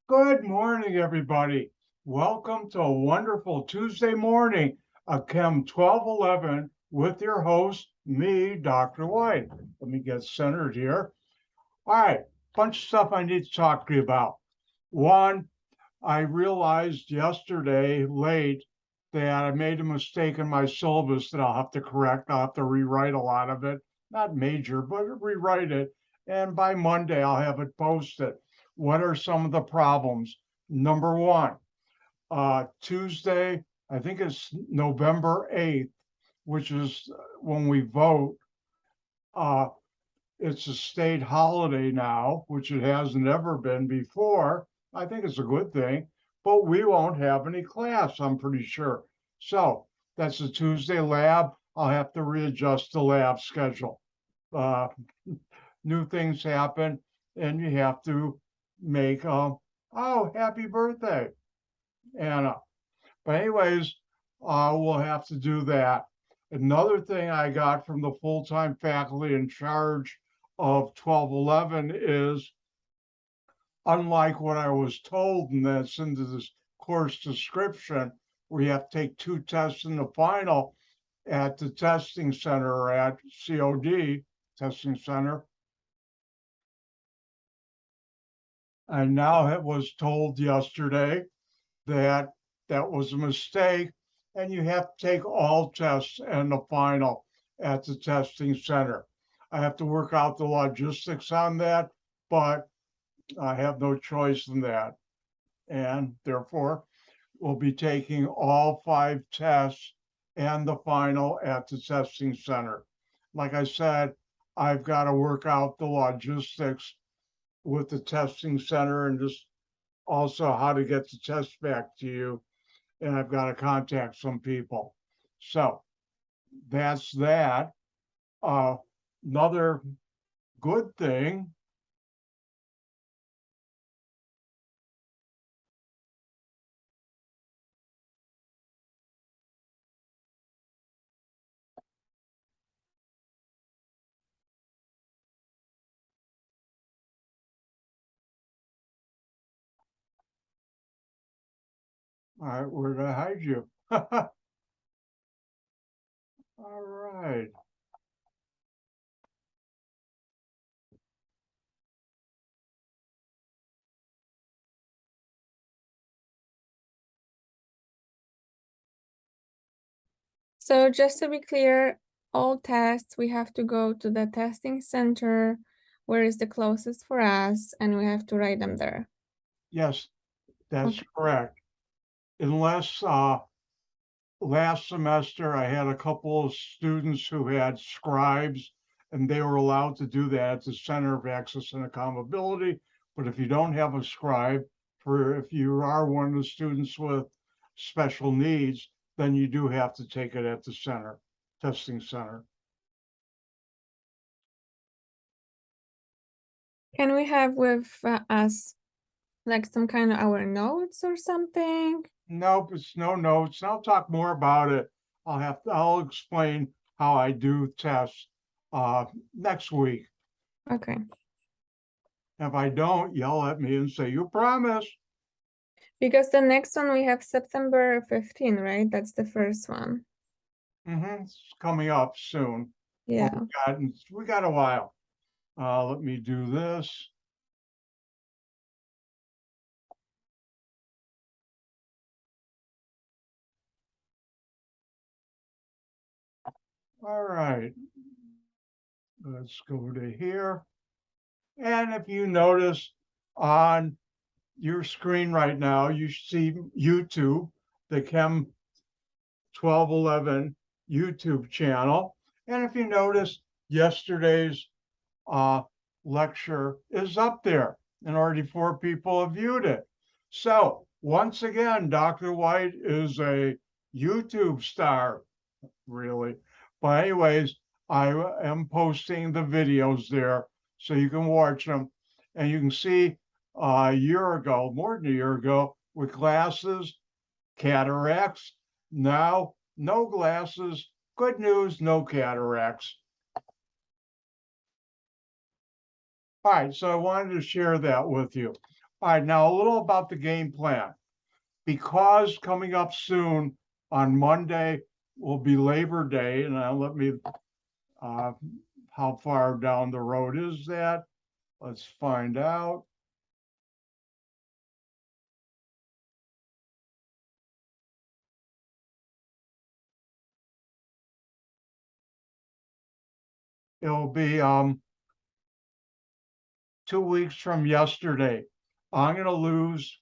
Good morning, everybody. Welcome to a wonderful Tuesday morning of Chem 1211 with your host, me, Dr. White. Let me get centered here. All right, bunch of stuff I need to talk to you about. One, I realized yesterday late that I made a mistake in my syllabus that I'll have to correct. I'll have to rewrite a lot of it, not major, but rewrite it. And by Monday, I'll have it posted. What are some of the problems? Number one, Tuesday, I think it's November 8th, which is when we vote. Uh, it's a state holiday now, which it hasn't ever been before. I think it's a good thing, but we won't have any class, I'm pretty sure. So that's a Tuesday lab. I'll have to readjust the lab schedule. Uh, New things happen, and you have to make, oh, happy birthday, Anna. But anyways, we'll have to do that. Another thing I got from the full-time faculty in charge of 1211 is, unlike what I was told, and that's into this course description, where you have to take 2 tests in the final at the testing center or at COD, testing center. I now was told yesterday that that was a mistake, and you have to take all tests and the final at the testing center. I have to work out the logistics on that, but I have no choice in that. And therefore, we'll be taking all 5 tests and the final at the testing center. Like I said, I've got to work out the logistics with the testing center and just also how to get the test back to you. And I've got to contact some people. So that's that. Another good thing. All right, where did I hide you? All right. So just to be clear, all tests, we have to go to the testing center, where is the closest for us, and we have to write them there. Yes, that's Okay. correct. Unless last semester I had a couple of students who had scribes and they were allowed to do that at the Center of Access and Accountability. But if you don't have a scribe, for if you are one of the students with special needs, then you do have to take it at the center, testing center. Can we have with us like some kind of our notes or something? Nope, it's no notes. I'll talk more about it. I'll explain how I do tests next week. Okay. If I don't, yell at me and say, you promise. Because the next one we have September 15, right? That's the first one. It's coming up soon. Yeah. But we got a while. Let me do this. All right. Let's go to here. And if you notice on your screen right now, you see YouTube, the Chem 1211 YouTube channel. And if you notice, yesterday's lecture is up there, and already 4 people have viewed it. So once again, Dr. White is a YouTube star, really. But anyways, I am posting the videos there so you can watch them. And you can see a year ago, more than a year ago, with glasses, cataracts. Now, no glasses. Good news, no cataracts. All right, so I wanted to share that with you. All right, now a little about the game plan. Because coming up soon on Monday will be Labor Day, and let me, how far down the road is that? Let's find out. It'll be 2 weeks from yesterday. I'm going to lose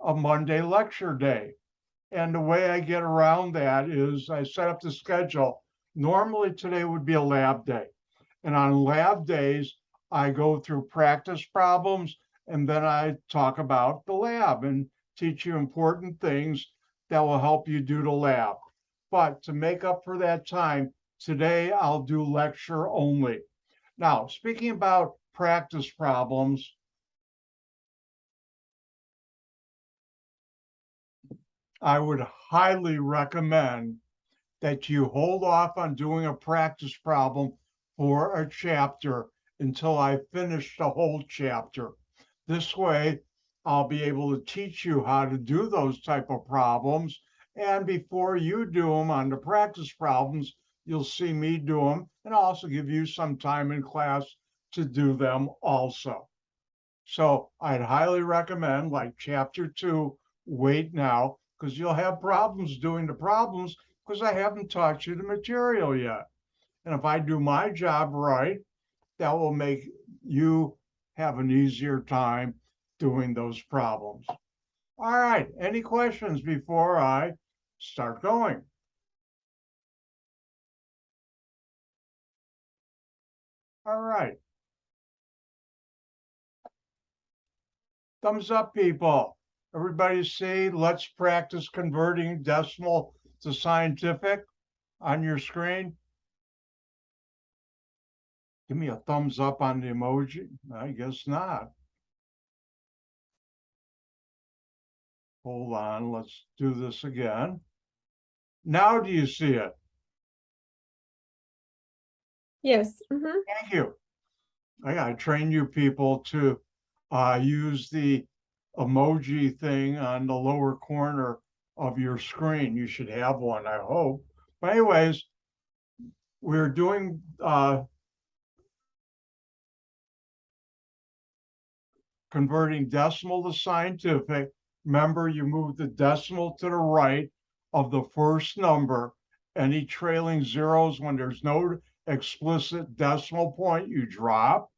a Monday lecture day. And the way I get around that is I set up the schedule. Normally today would be a lab day. And on lab days, I go through practice problems and then I talk about the lab and teach you important things that will help you do the lab. But to make up for that time, today I'll do lecture only. Now, speaking about practice problems, I would highly recommend that you hold off on doing a practice problem for a chapter until I finish the whole chapter. This way, I'll be able to teach you how to do those type of problems. And before you do them on the practice problems, you'll see me do them and I'll also give you some time in class to do them also. So I'd highly recommend, like chapter 2, wait now, because you'll have problems doing the problems because I haven't taught you the material yet. And if I do my job right, that will make you have an easier time doing those problems. All right, any questions before I start going? All right, thumbs up, people. Everybody see, let's practice converting decimal to scientific on your screen. Give me a thumbs up on the emoji. I guess not. Hold on, let's do this again. Now do you see it? Yes. Thank you. I gotta train you people to use the emoji thing on the lower corner of your screen. You should have one, I hope. But anyways, we're doing converting decimal to scientific. Remember, you move the decimal to the right of the first number. Any trailing zeros, when there's no explicit decimal point, you drop.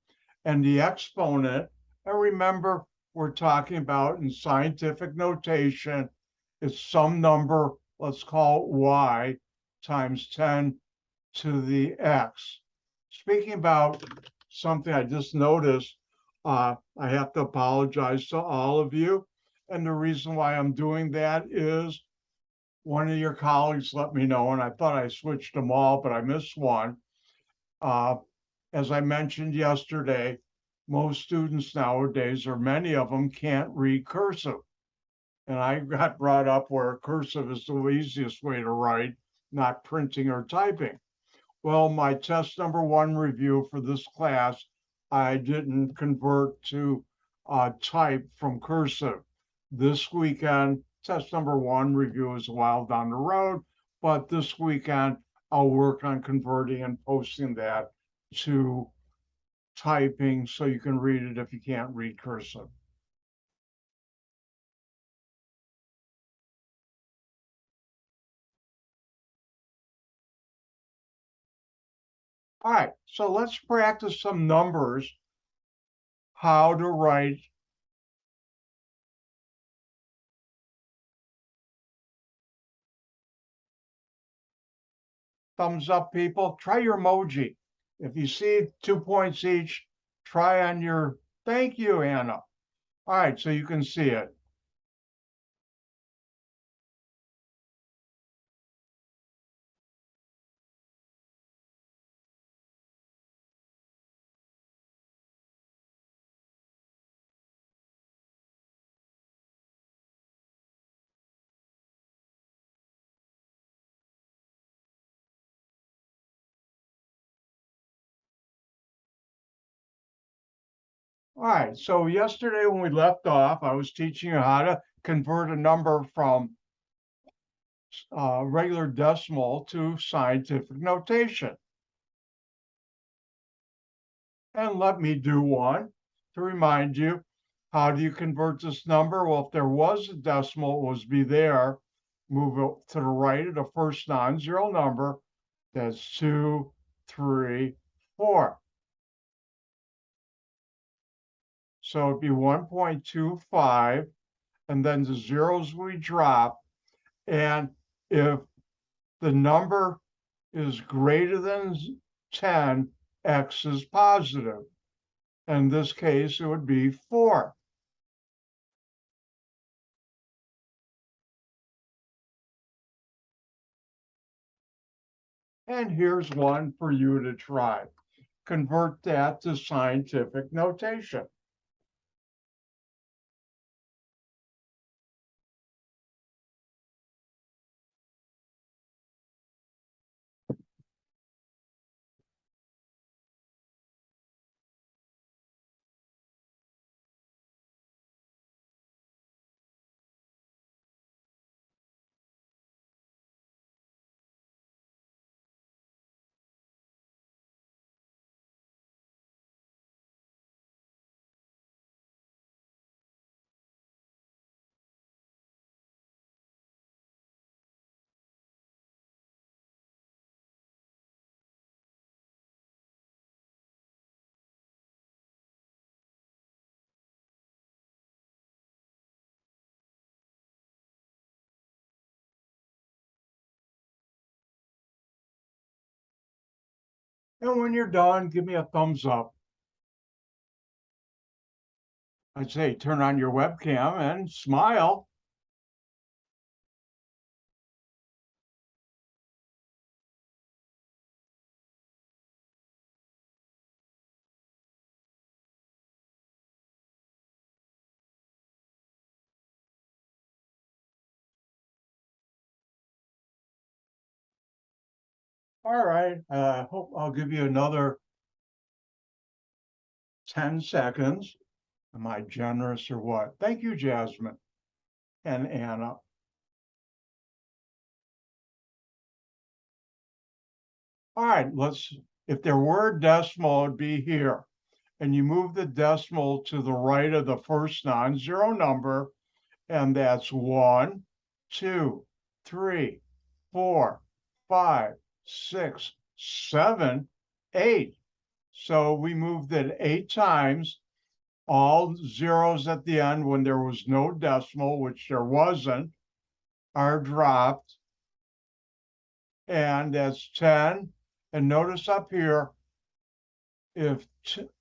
And the exponent, and remember, we're talking about in scientific notation, it's some number, let's call it y, times 10 to the x. Speaking about something I just noticed, I have to apologize to all of you. And the reason why I'm doing that is one of your colleagues let me know, and I thought I switched them all, but I missed one. As I mentioned yesterday, most students nowadays, or many of them, can't read cursive. And I got brought up where cursive is the easiest way to write, not printing or typing. Well, my test number 1 review for this class, I didn't convert to type from cursive. This weekend, test number 1 review is a while down the road, but this weekend I'll work on converting and posting that to typing so you can read it if you can't read cursive. All right, so let's practice some numbers, how to write thumbs up, people. Try your emoji. If you see 2 points each, try on your, thank you, Anna. All right, so you can see it. All right, so yesterday when we left off, I was teaching you how to convert a number from regular decimal to scientific notation. And let me do one to remind you, how do you convert this number? Well, if there was a decimal, it was be there. Move it to the right of the first non-zero number. That's 2, 3, 4. So it'd be 1.25, and then the zeros we drop. And if the number is greater than 10, x is positive. In this case, it would be 4. And here's one for you to try. Convert that to scientific notation. And when you're done, give me a thumbs up. I'd say turn on your webcam and smile. All right, hope I'll give you another 10 seconds. Am I generous or what? Thank you, Jasmine and Anna. All right, if there were a decimal, it'd be here. And you move the decimal to the right of the first non-zero number, and that's 1, 2, 3, 4, 5, 6, 7, 8. So we moved it 8 times. All zeros at the end when there was no decimal, which there wasn't, are dropped. And that's 10. And notice up here, if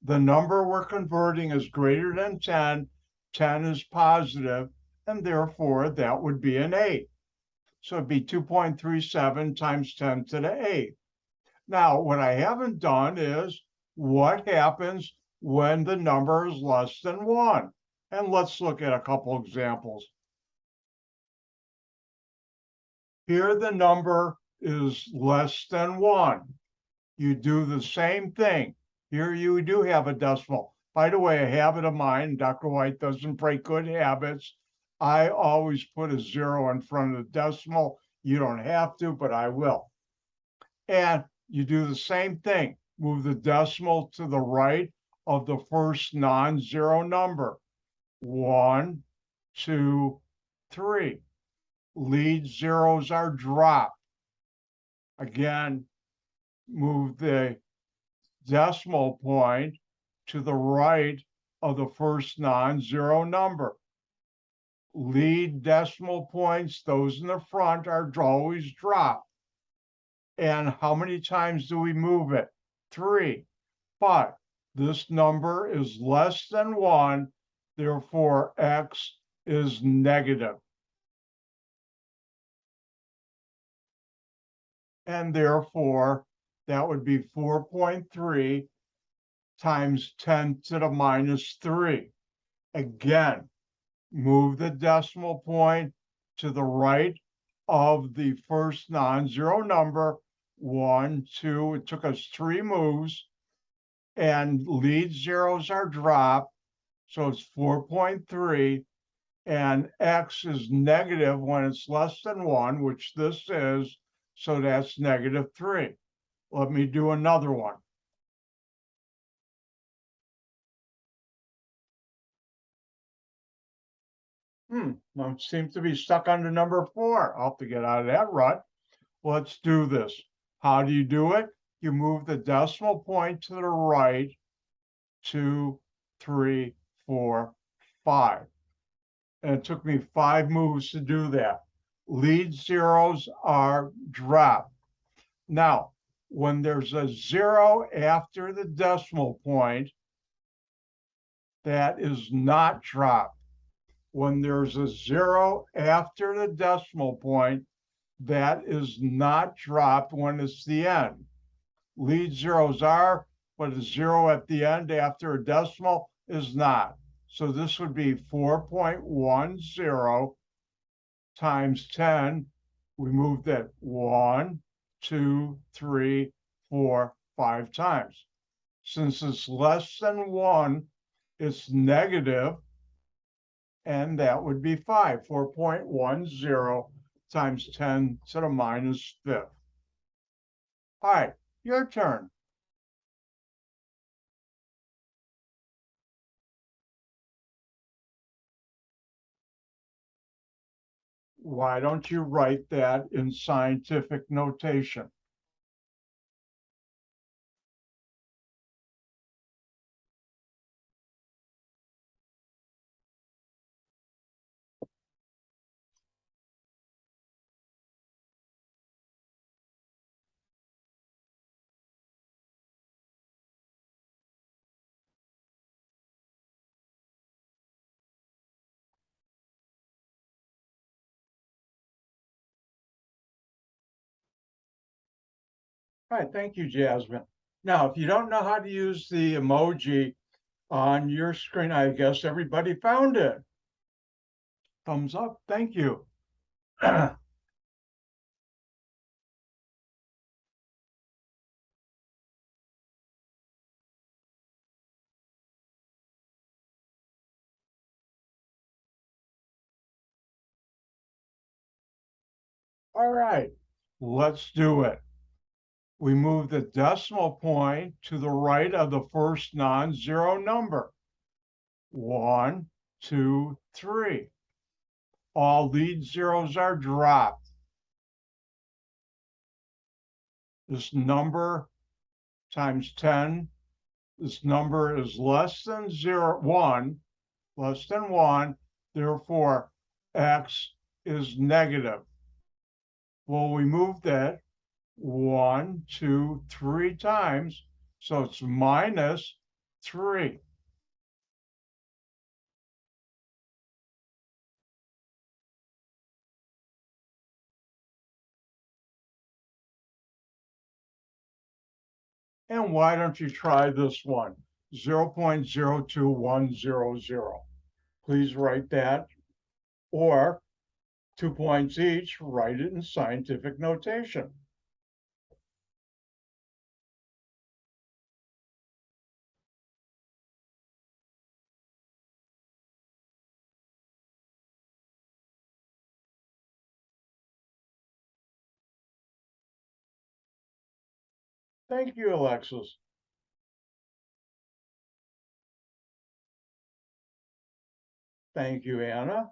the number we're converting is greater than 10, 10 is positive, and therefore that would be an 8. So it'd be 2.37 times 10 to the 8. Now, what I haven't done is what happens when the number is less than 1. And let's look at a couple examples. Here the number is less than 1. You do the same thing. Here you do have a decimal. By the way, a habit of mine, Dr. White doesn't break good habits. I always put a 0 in front of the decimal. You don't have to, but I will. And you do the same thing. Move the decimal to the right of the first non-zero number. 1, 2, 3. Lead zeros are dropped. Again, move the decimal point to the right of the first non-zero number. Lead decimal points, those in the front, are always dropped. And how many times do we move it? 3. But this number is less than 1, therefore x is negative. And therefore, that would be 4.3 times 10 to the minus 3. Again, move the decimal point to the right of the first non-zero number. 1, 2, it took us 3 moves, and lead zeros are dropped, So it's 4.3, and x is negative when it's less than 1, which this is, so that's -3. Let me do another one. I seem to be stuck on the number 4. I'll have to get out of that rut. Let's do this. How do you do it? You move the decimal point to the right, 2, 3, 4, 5. And it took me 5 moves to do that. Lead zeros are dropped. Now, when there's a 0 after the decimal point, that is not dropped. When there's a 0 after the decimal point, that is not dropped when it's the end. Lead zeros are, but a 0 at the end after a decimal is not. So this would be 4.10 times 10. We moved that 1, 2, 3, 4, 5 times. Since it's less than 1, it's negative, and that would be 5. 4.10 times 10 to the -5th. All right, your turn. Why don't you write that in scientific notation? All right, thank you, Jasmine. Now, if you don't know how to use the emoji on your screen, I guess everybody found it. Thumbs up, thank you. All right, let's do it. We move the decimal point to the right of the first non-zero number. 1, 2, 3. All lead zeros are dropped. This number times 10, this number is less than 1, less than 1, therefore x is negative. Well, we moved that 1, 2, 3 times, so it's -3. And why don't you try this one? 0.02100. Please write that, or 2 points each, write it in scientific notation. Thank you, Alexis. Thank you, Anna.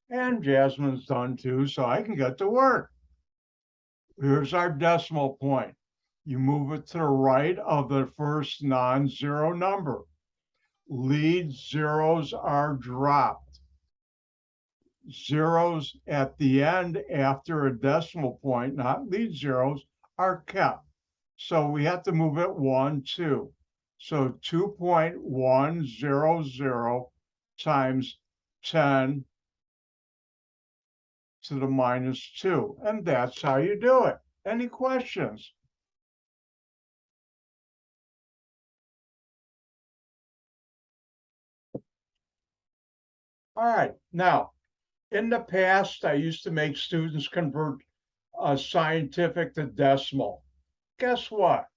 And Jasmine's done too, so I can get to work. Here's our decimal point. You move it to the right of the first non-zero number. Lead zeros are dropped. Zeros at the end after a decimal point, not lead zeros, are kept. So we have to move it 1, 2. So 2.100 times 10 to the -2. And that's how you do it. Any questions? All right. Now, in the past, I used to make students convert scientific to decimal. Guess what?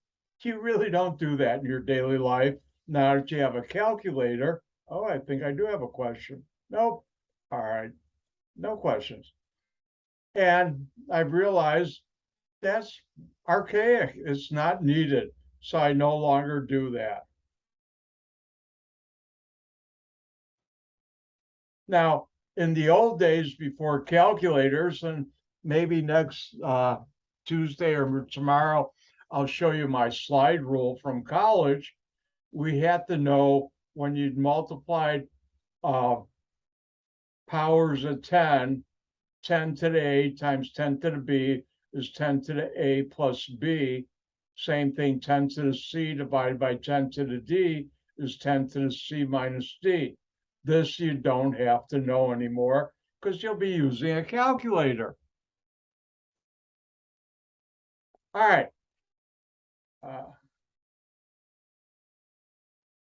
You really don't do that in your daily life now that you have a calculator. Oh, I think I do have a question. Nope. All right. No questions. And I've realized that's archaic. It's not needed. So I no longer do that. Now, in the old days before calculators, and maybe next Tuesday or tomorrow, I'll show you my slide rule from college. We had to know when you'd multiplied powers of 10, 10 to the A times 10 to the B is 10 to the A plus B. Same thing, 10 to the C divided by 10 to the D is 10 to the C minus D. This you don't have to know anymore because you'll be using a calculator. All right.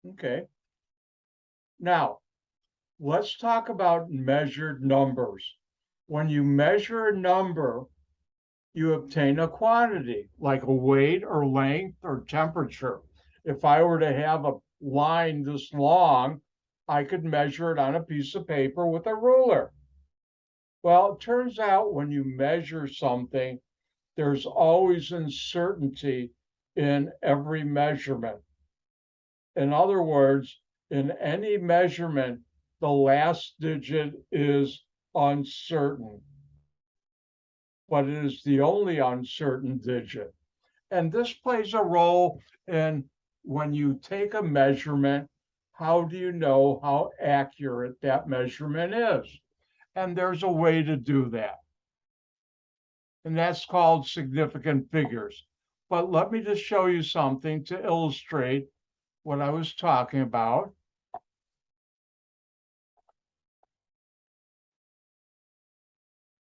Okay. Now, let's talk about measured numbers. When you measure a number, you obtain a quantity like a weight or length or temperature. If I were to have a line this long, I could measure it on a piece of paper with a ruler. Well, it turns out when you measure something, there's always uncertainty in every measurement. In other words, in any measurement, the last digit is uncertain, but it is the only uncertain digit. And this plays a role in when you take a measurement, how do you know how accurate that measurement is? And there's a way to do that. And that's called significant figures. But let me just show you something to illustrate what I was talking about.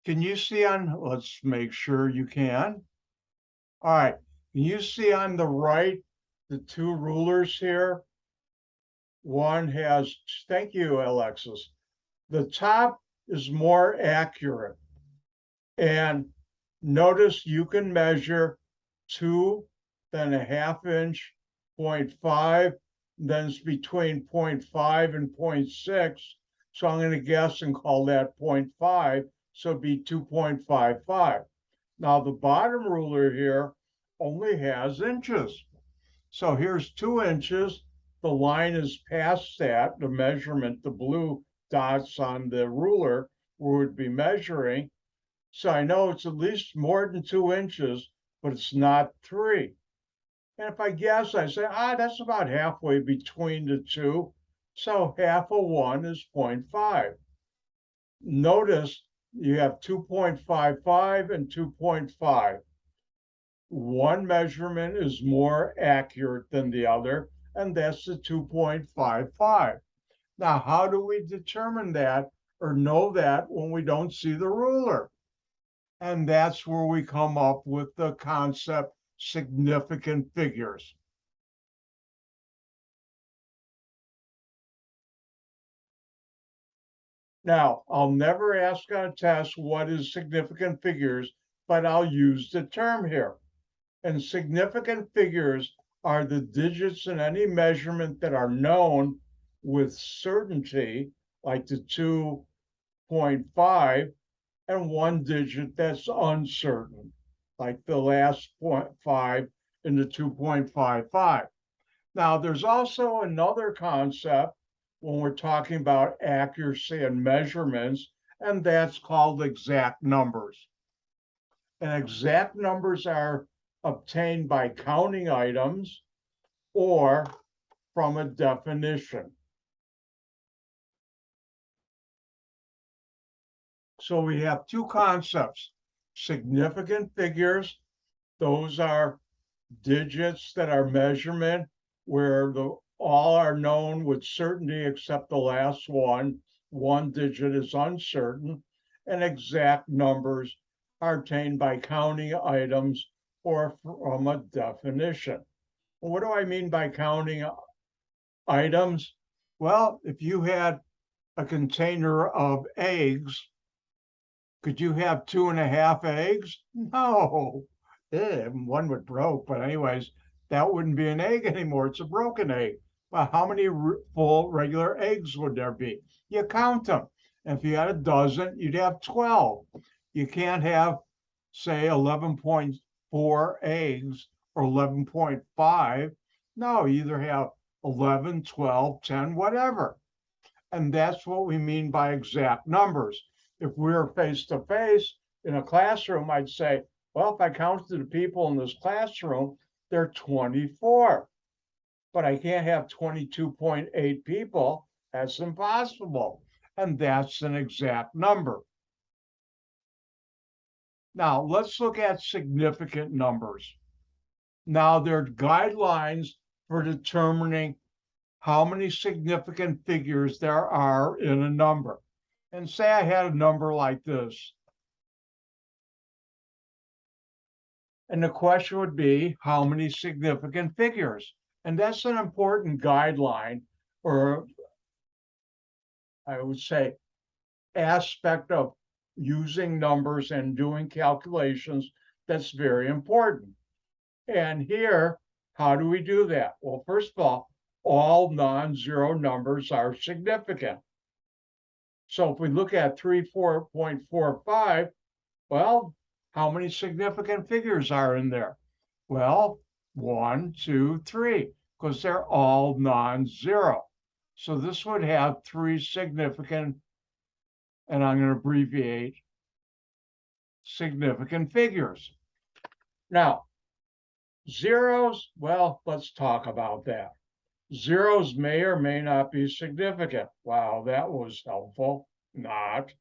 Can you see on, let's make sure you can. All right, can you see on the right, the two rulers here? One has, thank you, Alexis. The top is more accurate. And notice you can measure 2.5 inch, 0.5, then it's between 0.5 and 0.6. So I'm going to guess and call that 0.5. So it'd be 2.55. Now the bottom ruler here only has inches. So here's 2 inches. The line is past that, the measurement, the blue dots on the ruler would be measuring. So I know it's at least more than 2 inches, but it's not 3. And if I guess, I say, that's about halfway between the two. So half of 1 is 0.5. Notice you have 2.55 and 2.5. One measurement is more accurate than the other, and that's the 2.55. Now, how do we determine that or know that when we don't see the ruler? And that's where we come up with the concept significant figures. Now, I'll never ask on a test what is significant figures, but I'll use the term here. And significant figures are the digits in any measurement that are known with certainty, like the 2.5, and one digit that's uncertain, like the last 0.5 in the 2.55. Now, there's also another concept when we're talking about accuracy and measurements, and that's called exact numbers. And exact numbers are obtained by counting items or from a definition. So we have two concepts, significant figures. Those are digits that are measurement where all are known with certainty except the last one. One digit is uncertain, and exact numbers are obtained by counting items or from a definition. What do I mean by counting items? Well, if you had a container of eggs, could you have 2.5 eggs? No. One would broke, but anyways, that wouldn't be an egg anymore. It's a broken egg. But how many full regular eggs would there be? You count them. If you had a dozen, you'd have 12. You can't have, say, 11.4 eggs or 11.5. No, you either have 11, 12, 10, whatever. And that's what we mean by exact numbers. If we were face to face in a classroom, I'd say, well, if I counted the people in this classroom, they're 24. But I can't have 22.8 people. That's impossible. And that's an exact number. Now, let's look at significant numbers. Now, there are guidelines for determining how many significant figures there are in a number. And say I had a number like this. And the question would be, how many significant figures? And that's an important guideline, or I would say aspect of using numbers and doing calculations that's very important. And here, how do we do that? Well, first of all non-zero numbers are significant. So if we look at 34.45, well, how many significant figures are in there? Well, 1, 2, 3, because they're all non-zero. So this would have 3 significant, and I'm going to abbreviate, significant figures. Now, zeros, well, let's talk about that. Zeros may or may not be significant. Wow, that was helpful. Not.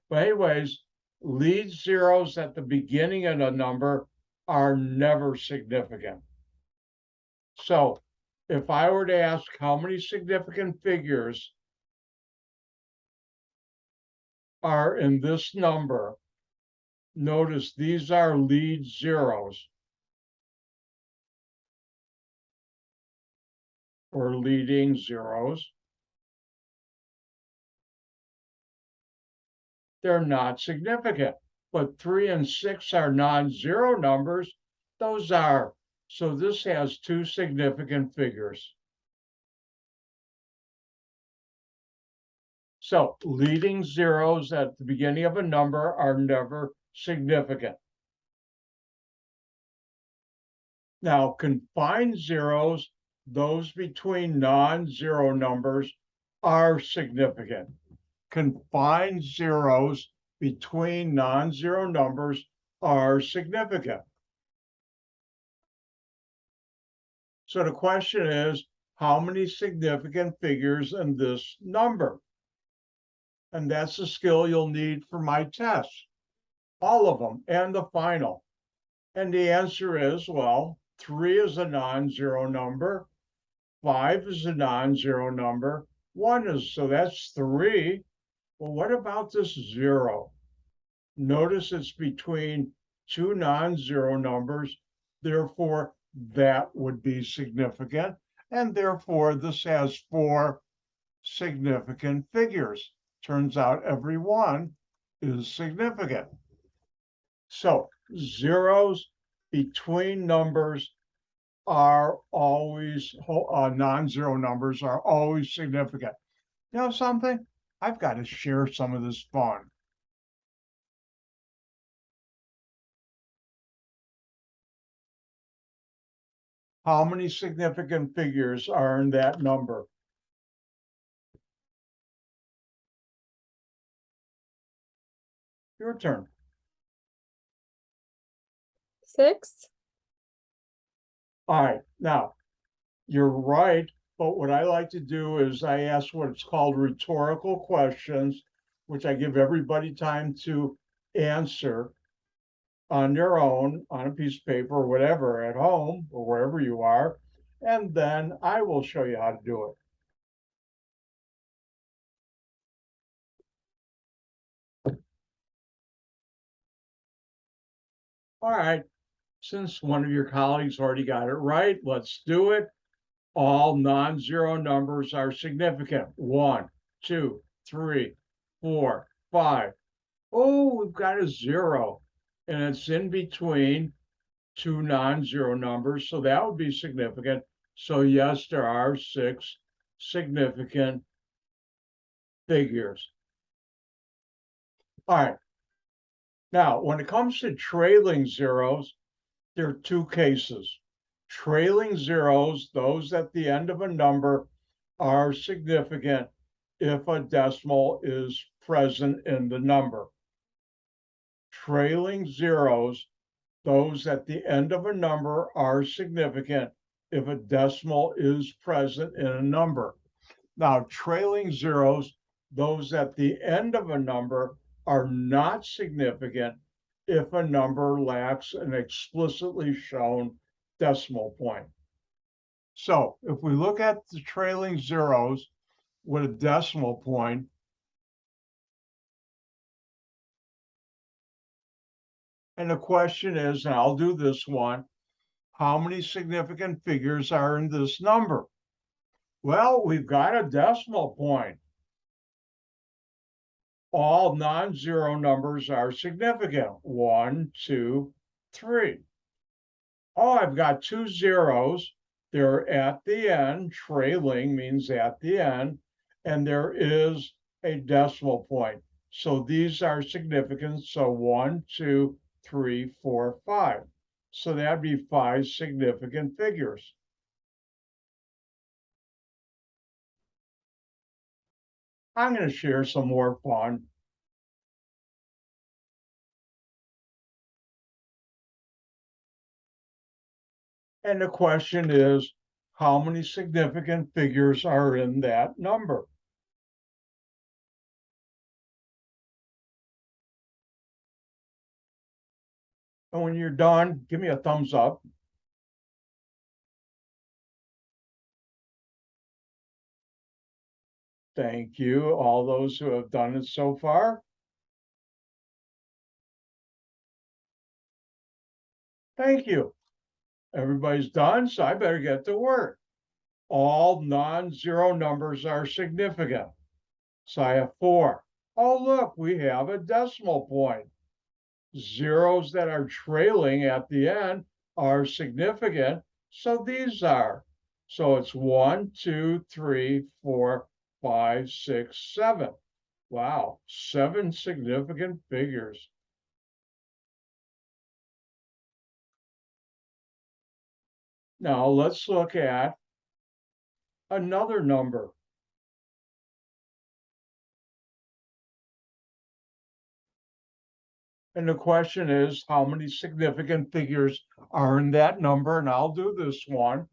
But anyways, lead zeros at the beginning of a number are never significant. So if I were to ask how many significant figures are in this number, notice these are lead zeros or leading zeros. They're not significant, but 3 and 6 are non-zero numbers. Those are. So this has 2 significant figures. So leading zeros at the beginning of a number are never significant. Now, confined zeros, those between non-zero numbers, are significant. Confined zeros between non-zero numbers are significant. So the question is, how many significant figures in this number? And that's a skill you'll need for my test, all of them, and the final. And the answer is, well, 3 is a non-zero number, 5 is a non-zero number, 1 is, so that's 3. Well, what about this 0? Notice it's between 2 non-zero numbers, therefore that would be significant, and therefore this has 4 significant figures. Turns out every one is significant. So zeros between numbers are always, non-zero numbers are always significant. You know something? I've got to share some of this fun. How many significant figures are in that number? Your turn. 6. All right, now, you're right, but what I like to do is I ask what's called rhetorical questions, which I give everybody time to answer on their own, on a piece of paper or whatever, at home or wherever you are, and then I will show you how to do it. All right, since one of your colleagues already got it right, let's do it. All non-zero numbers are significant. 1, 2, 3, 4, 5. Oh, we've got a 0, and it's in between 2 non-zero numbers, so that would be significant. So yes, there are 6 significant figures. All right. Now, when it comes to trailing zeros, there are 2 cases. Trailing zeros, those at the end of a number, are significant if a decimal is present in the number. Trailing zeros, those at the end of a number, are significant if a decimal is present in a number. Now, trailing zeros, those at the end of a number, are not significant if a number lacks an explicitly shown decimal point. So if we look at the trailing zeros with a decimal point, and the question is, and I'll do this one, how many significant figures are in this number? Well, we've got a decimal point. All non-zero numbers are significant. 1, 2, 3. Oh, I've got 2 zeros. They're at the end. Trailing means at the end. And there is a decimal point. So these are significant. So 1, 2, 3, 4, 5. So that'd be 5 significant figures. I'm going to share some more fun. And the question is, how many significant figures are in that number? And when you're done, give me a thumbs up. Thank you, all those who have done it so far. Thank you. Everybody's done, so I better get to work. All non-zero numbers are significant. So I have 4. Oh, look, we have a decimal point. Zeros that are trailing at the end are significant. So these are. So it's 1, 2, 3, 4, 5, 6, 7. Wow, 7 significant figures. Now let's look at another number. And the question is, how many significant figures are in that number? And I'll do this one.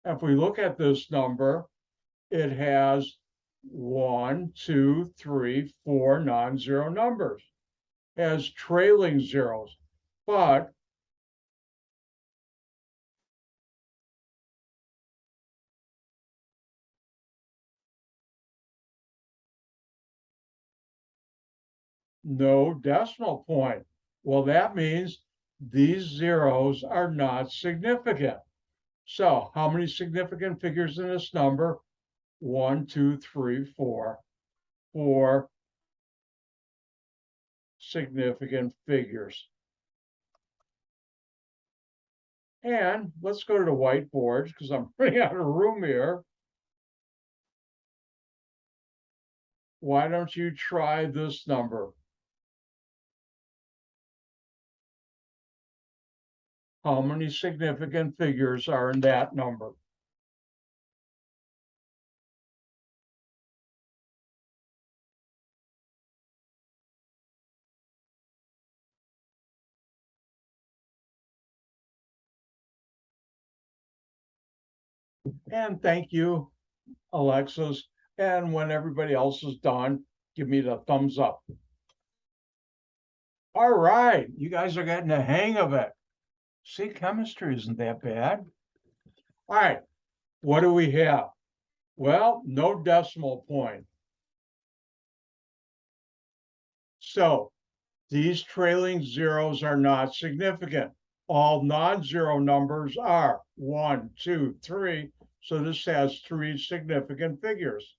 If we look at this number, it has 1, 2, 3, 4 non-zero numbers. It has trailing zeros, but no decimal point. Well, that means these zeros are not significant. So how many significant figures in this number? 1, 2, 3, 4. 4 significant figures. And let's go to the whiteboard because I'm running out of room here. Why don't you try this number? How many significant figures are in that number? And thank you, Alexis. And when everybody else is done, give me the thumbs up. All right, you guys are getting the hang of it. See, chemistry isn't that bad. All right, what do we have? Well, no decimal point. So these trailing zeros are not significant. All non-zero numbers are 1, 2, 3. So this has 3 significant figures.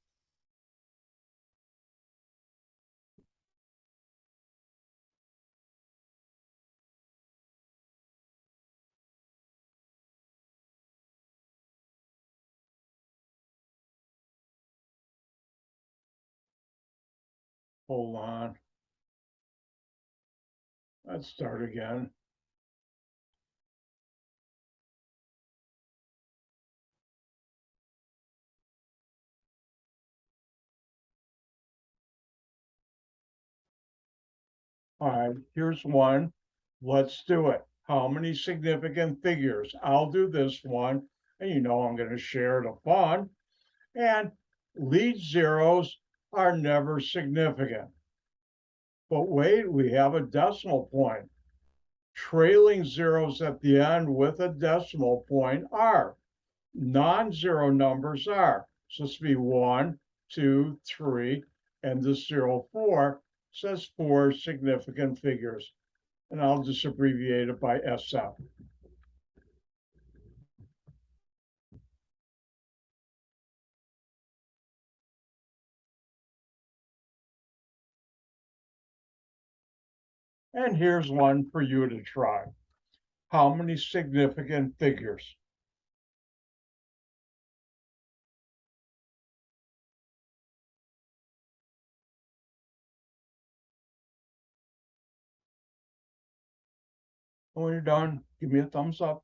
Hold on. Let's start again. All right, here's one. Let's do it. How many significant figures? I'll do this one, and you know I'm going to share the fun. And lead zeros are never significant. But wait, we have a decimal point. Trailing zeros at the end with a decimal point are. Non-zero numbers are. So this would be 1, 2, 3, and the 0, 4 says 4 significant figures. And I'll just abbreviate it by SF. And here's one for you to try. How many significant figures? When you're done, give me a thumbs up.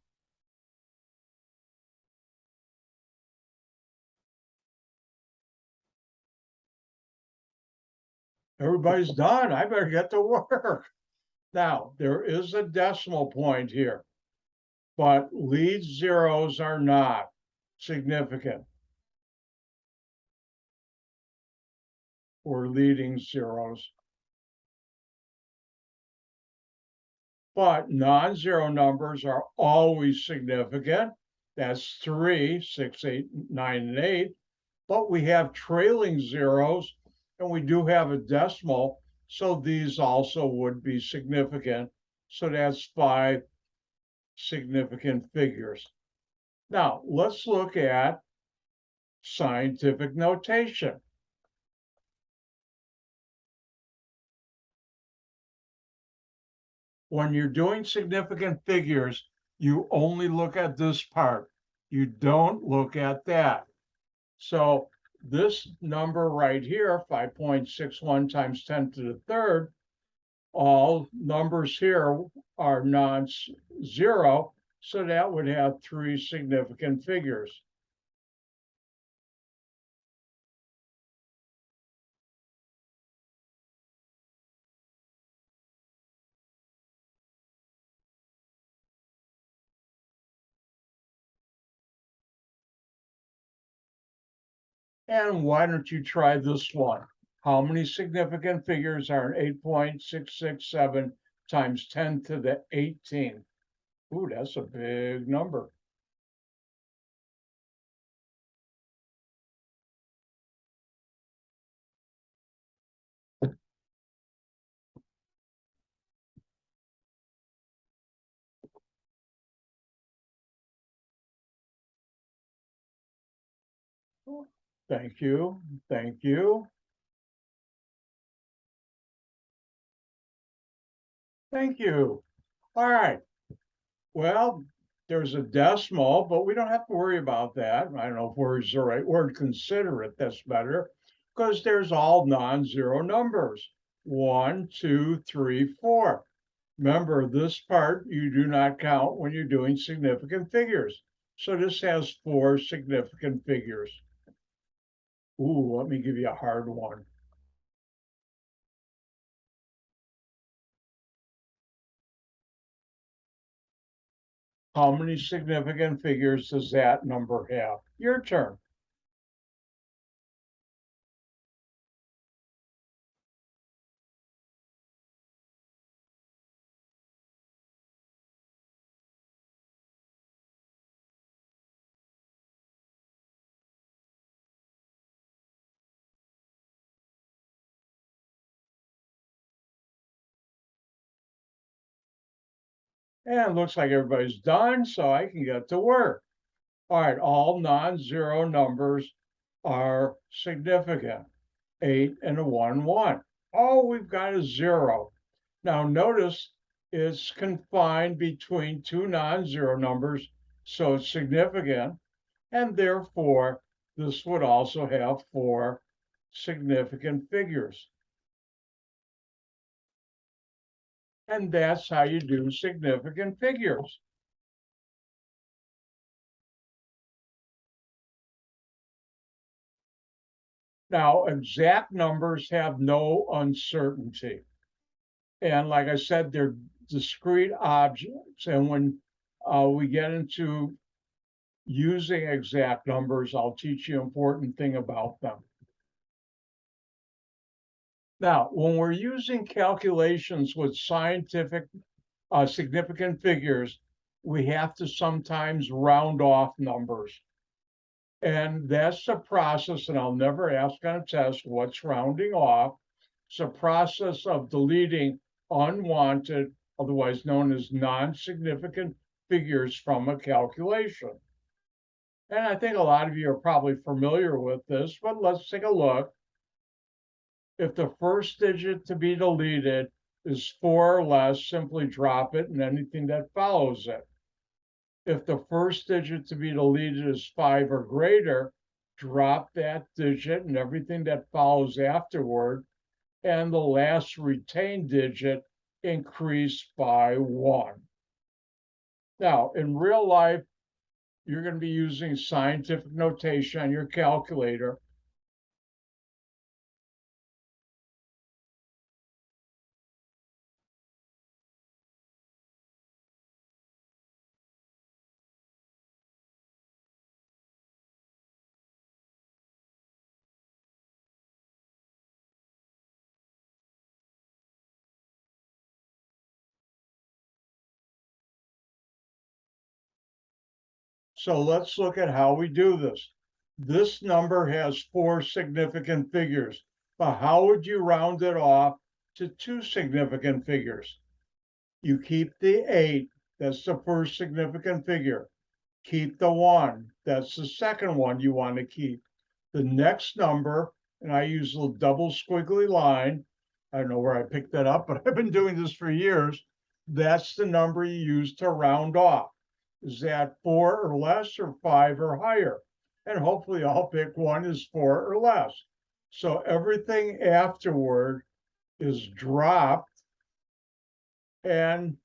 Everybody's done. I better get to work. Now, there is a decimal point here, but lead zeros are not significant. Or leading zeros. But non-zero numbers are always significant. That's 3, 6, 8, 9, and 8. But we have trailing zeros, and we do have a decimal, so these also would be significant. So that's 5 significant figures. Now, let's look at scientific notation. When you're doing significant figures, you only look at this part. You don't look at that. So this number right here, 5.61 times 10 to the third, all numbers here are non-zero, so that would have 3 significant figures. And why don't you try this one? How many significant figures are in 8.667 times 10 to the 18? Ooh, that's a big number. Thank you. Thank you. Thank you. All right. Well, there's a decimal, but we don't have to worry about that. I don't know if worry is the right word. Consider it. That's better because there's all non-zero numbers. 1, 2, 3, 4. Remember, this part you do not count when you're doing significant figures. So this has 4 significant figures. Ooh, let me give you a hard one. How many significant figures does that number have? Your turn. And it looks like everybody's done, so I can get to work. All right, all non-zero numbers are significant. 8 and a 1, 1. Oh, we've got a 0. Now notice it's confined between 2 non-zero numbers, so it's significant, and therefore this would also have 4 significant figures. And that's how you do significant figures. Now, exact numbers have no uncertainty. And like I said, they're discrete objects. And when we get into using exact numbers, I'll teach you an important thing about them. Now, when we're using calculations with scientific significant figures, we have to sometimes round off numbers. And that's the process, and I'll never ask on a test what's rounding off. It's a process of deleting unwanted, otherwise known as non-significant figures from a calculation. And I think a lot of you are probably familiar with this, but let's take a look. If the first digit to be deleted is 4 or less, simply drop it and anything that follows it. If the first digit to be deleted is 5 or greater, drop that digit and everything that follows afterward, and the last retained digit increase by 1. Now, in real life, you're going to be using scientific notation on your calculator. So let's look at how we do this. This number has 4 significant figures, but how would you round it off to 2 significant figures? You keep the 8, that's the first significant figure. Keep the 1, that's the second one you want to keep. The next number, and I use a little double squiggly line, I don't know where I picked that up, but I've been doing this for years. That's the number you use to round off. Is that 4 or less or 5 or higher? And hopefully I'll pick one is 4 or less. So everything afterward is dropped, and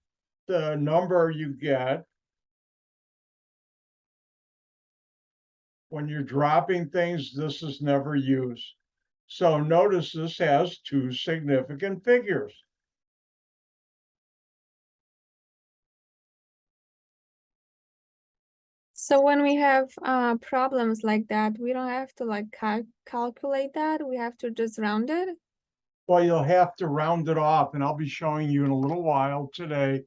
the number you get when you're dropping things, this is never used. So notice this has 2 significant figures. So when we have problems like that, we don't have to like calculate that. We have to just round it. Well, you'll have to round it off, and I'll be showing you in a little while today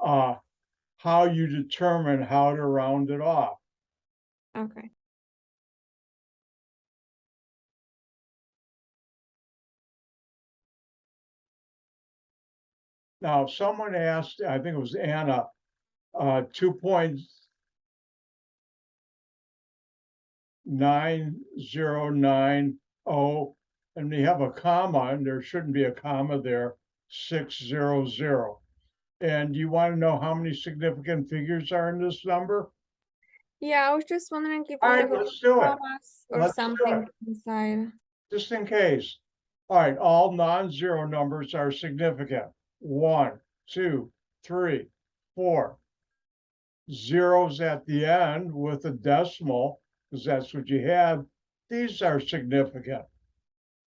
how you determine how to round it off. Okay. Now, someone asked, I think it was Anna, 2.9090, and we have a comma, and there shouldn't be a comma there, 600. And you want to know how many significant figures are in this number? Yeah, I was just wondering if All we right, have a let's do it. commas or Let's do something it. inside. Just in case. All right, all non-zero numbers are significant. 1, 2, 3, 4. Zeros at the end with a decimal, because that's what you have. These are significant.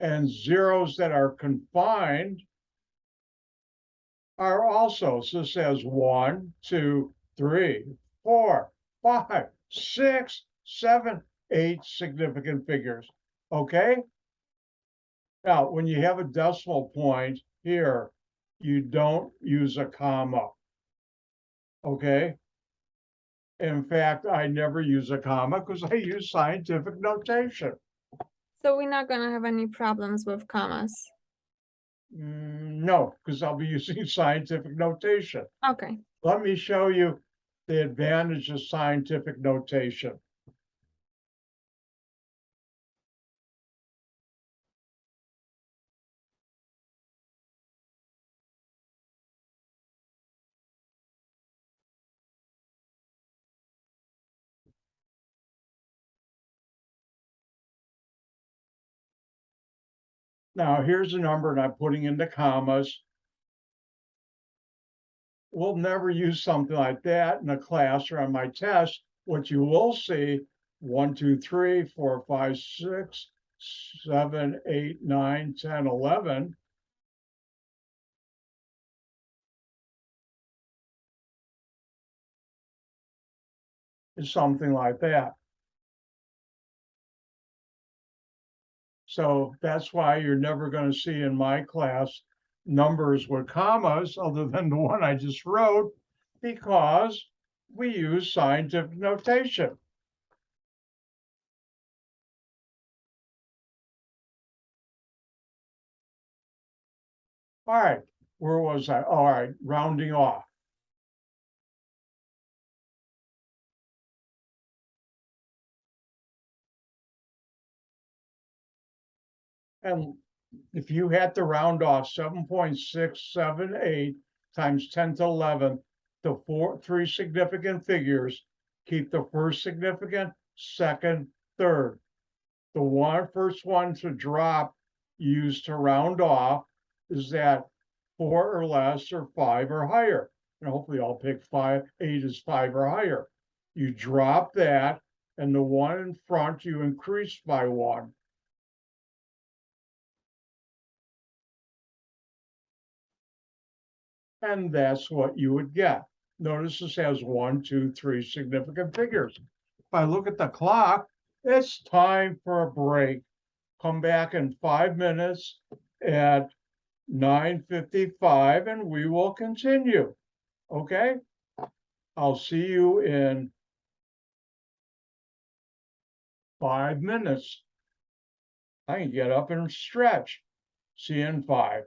And zeros that are confined are also. So this has 1, 2, 3, 4, 5, 6, 7, 8 significant figures. Okay? Now, when you have a decimal point here, you don't use a comma. Okay? In fact, I never use a comma because I use scientific notation. So we're not gonna have any problems with commas. No, because I'll be using scientific notation. Okay. Let me show you the advantage of scientific notation. Now, here's a number, and I'm putting into commas. we'll never use something like that in a class or on my test. What you will see, 1, 2, 3, 4, 5, 6, 7, 8, 9, 10, 11. Is something like that. So that's why you're never going to see in my class numbers with commas other than the one I just wrote, because we use scientific notation. All right, where was I? All right, rounding off. And if you had to round off 7.678 times 10 to 11, the three significant figures, keep the first significant, second, third. The first one to drop used to round off is that 4 or less or 5 or higher. And hopefully I'll pick 5, 8 is 5 or higher. You drop that, and the one in front you increase by 1. And that's what you would get. Notice this has 1, 2, 3 significant figures. If I look at the clock, it's time for a break. Come back in 5 minutes at 9:55 and we will continue. Okay? I'll see you in 5 minutes. I can get up and stretch. See you in 5.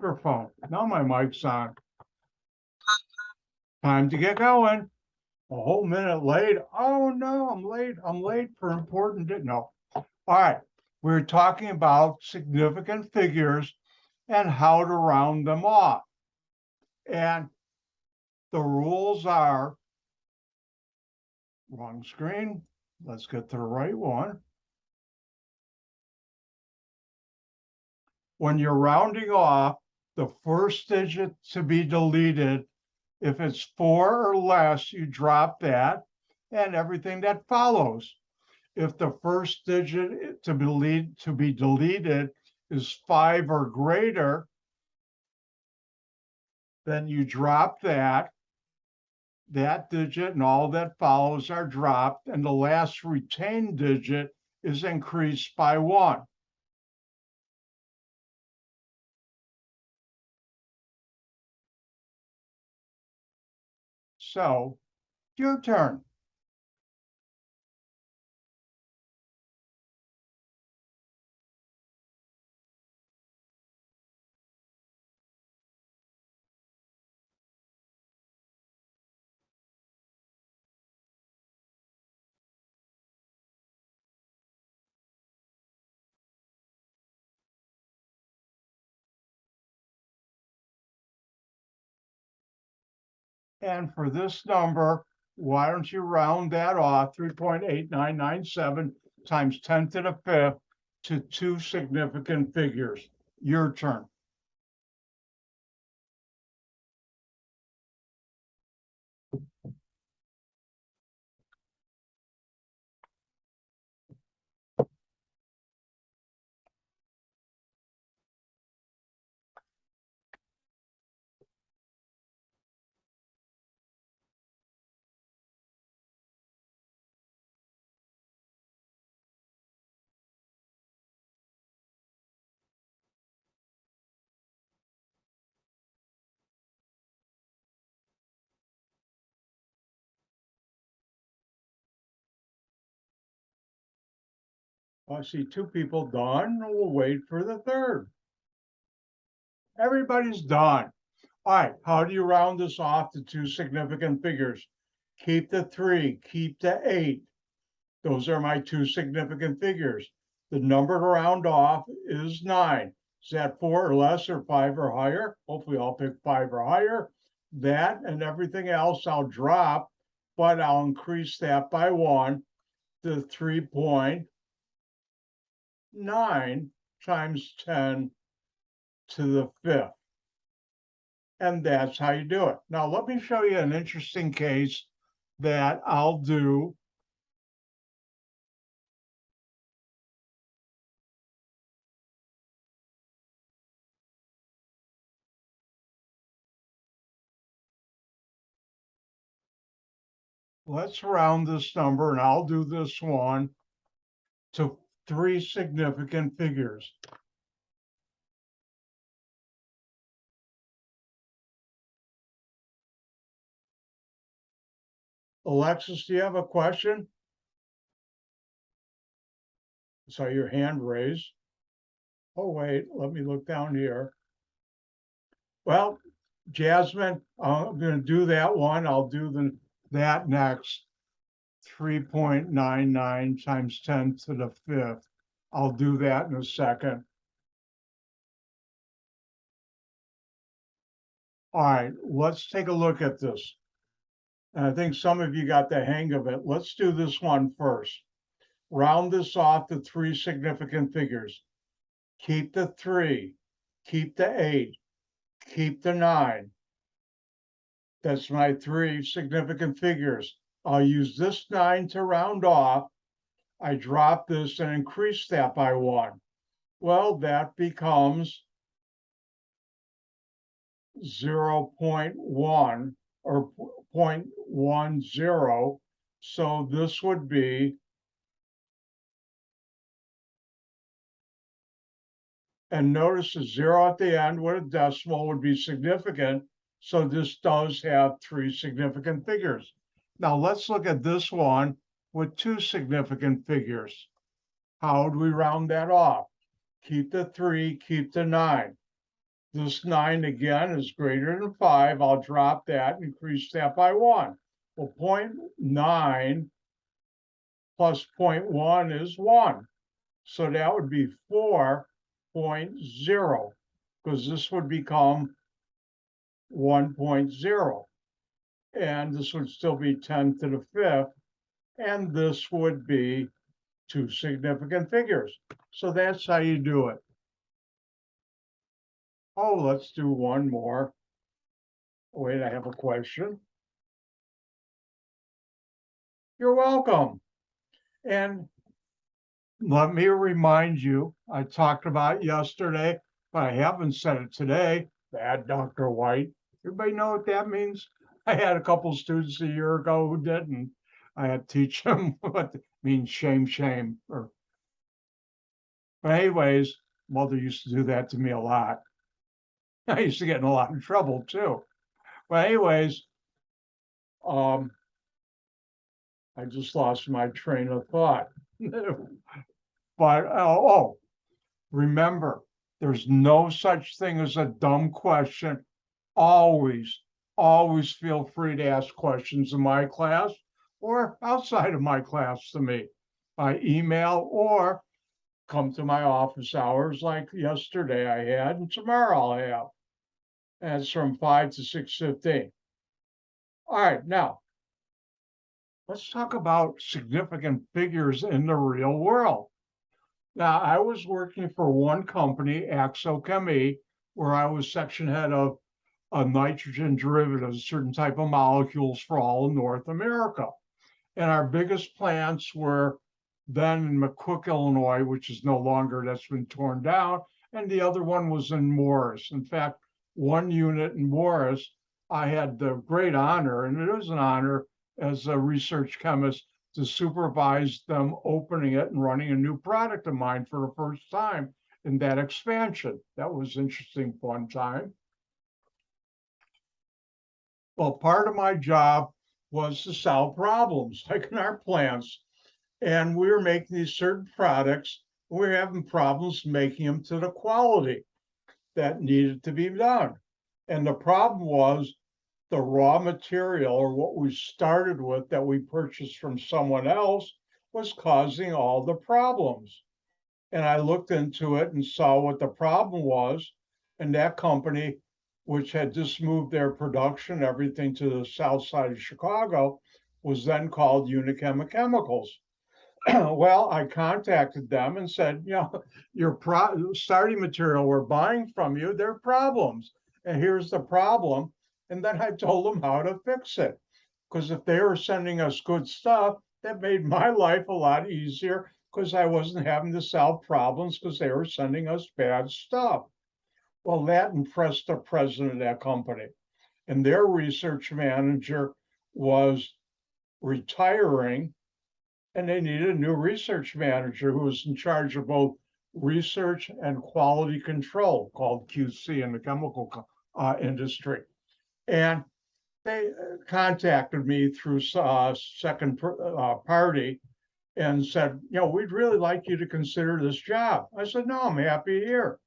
microphone. Now my mic's on. Time to get going. A whole minute late. Oh no, I'm late. I'm late for important. No. All right. We're talking about significant figures and how to round them off. And the rules are, wrong screen. Let's get to the right one. When you're rounding off, the first digit to be deleted, if it's 4 or less, you drop that and everything that follows. If the first digit to be deleted is 5 or greater, then you drop that digit and all that follows are dropped, and the last retained digit is increased by 1. So, your turn. And for this number, why don't you round that off, 3.8997 times 10 to the 5th, to 2 significant figures. Your turn. I see 2 people done. We'll wait for the third. Everybody's done. All right, how do you round this off to 2 significant figures? Keep the 3, keep the 8. Those are my 2 significant figures. The number to round off is 9. Is that 4 or less or 5 or higher? Hopefully I'll pick 5 or higher. That and everything else I'll drop, but I'll increase that by 1 to 3.9 times 10 to the 5th. And that's how you do it. Now, let me show you an interesting case that I'll do. Let's round this number, and I'll do this one to 3 significant figures. Alexis, do you have a question? I saw your hand raised. Oh, wait, let me look down here. Well, Jasmine, I'm going to do that one. I'll do that next. 3.99 times 10 to the 5th. I'll do that in a second. All right, let's take a look at this. And I think some of you got the hang of it. Let's do this one first. Round this off to 3 significant figures. Keep the 3, keep the 8, keep the 9. That's my 3 significant figures. I'll use this 9 to round off. I drop this and increase that by 1. Well, that becomes 0.1 or 0.10. So this would be, and notice the 0 at the end with a decimal would be significant. So this does have 3 significant figures. Now let's look at this one with 2 significant figures. How do we round that off? Keep the 3, keep the 9. This 9 again is greater than 5. I'll drop that and increase that by 1. Well, 0.9 plus 0.1 is 1. So that would be 4.0, because this would become 1.0. And this would still be 10 to the 5th. And this would be 2 significant figures. So that's how you do it. Oh, let's do one more. Wait, I have a question. You're welcome. And let me remind you, I talked about yesterday, but I haven't said it today. Bad Dr. White. Everybody know what that means? I had a couple students a year ago who didn't. I had to teach them what it means, shame. But anyways, mother used to do that to me a lot. I used to get in a lot of trouble too. But anyways, I just lost my train of thought. But remember, there's no such thing as a dumb question. Always feel free to ask questions in my class or outside of my class to me by email, or come to my office hours like yesterday I had, and tomorrow I'll have. And it's from 5 to 6:15. All right, now let's talk about significant figures in the real world. Now, I was working for one company, CHEMI, where I was section head of nitrogen derivatives, certain type of molecules for all of North America. And our biggest plants were then in McCook, Illinois, which is no longer, that's been torn down. And the other one was in Morris. In fact, one unit in Morris, I had the great honor, and it is an honor as a research chemist, to supervise them opening it and running a new product of mine for the first time in that expansion. That was interesting, fun time. Well, part of my job was to solve problems, like in our plants. And we were making these certain products. We were having problems making them to the quality that needed to be done. And the problem was the raw material, or what we started with that we purchased from someone else, was causing all the problems. And I looked into it and saw what the problem was. And that company, which had just moved their production, everything to the south side of Chicago, was then called Unichem Chemicals. Well, I contacted them and said, your starting material we're buying from you, they're problems. And here's the problem. And then I told them how to fix it. Because if they were sending us good stuff, that made my life a lot easier, because I wasn't having to solve problems because they were sending us bad stuff. Well, that impressed the president of that company. And their research manager was retiring, and they needed a new research manager who was in charge of both research and quality control, called QC in the chemical industry. And they contacted me through second party and said, we'd really like you to consider this job. I said, no, I'm happy here.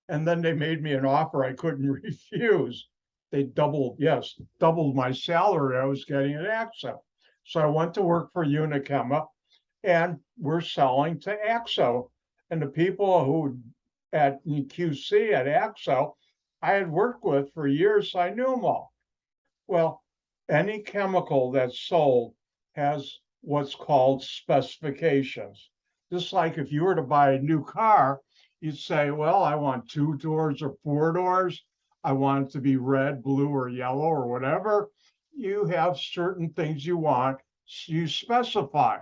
And then they made me an offer I couldn't refuse. They doubled my salary I was getting at AXO. So I went to work for Unichem, and we're selling to AXO. And the people who at QC at AXO, I had worked with for years, so I knew them all. Well, any chemical that's sold has what's called specifications. Just like if you were to buy a new car, you'd say, well, I want 2 doors or 4 doors. I want it to be red, blue, or yellow, or whatever. You have certain things you want, so you specify.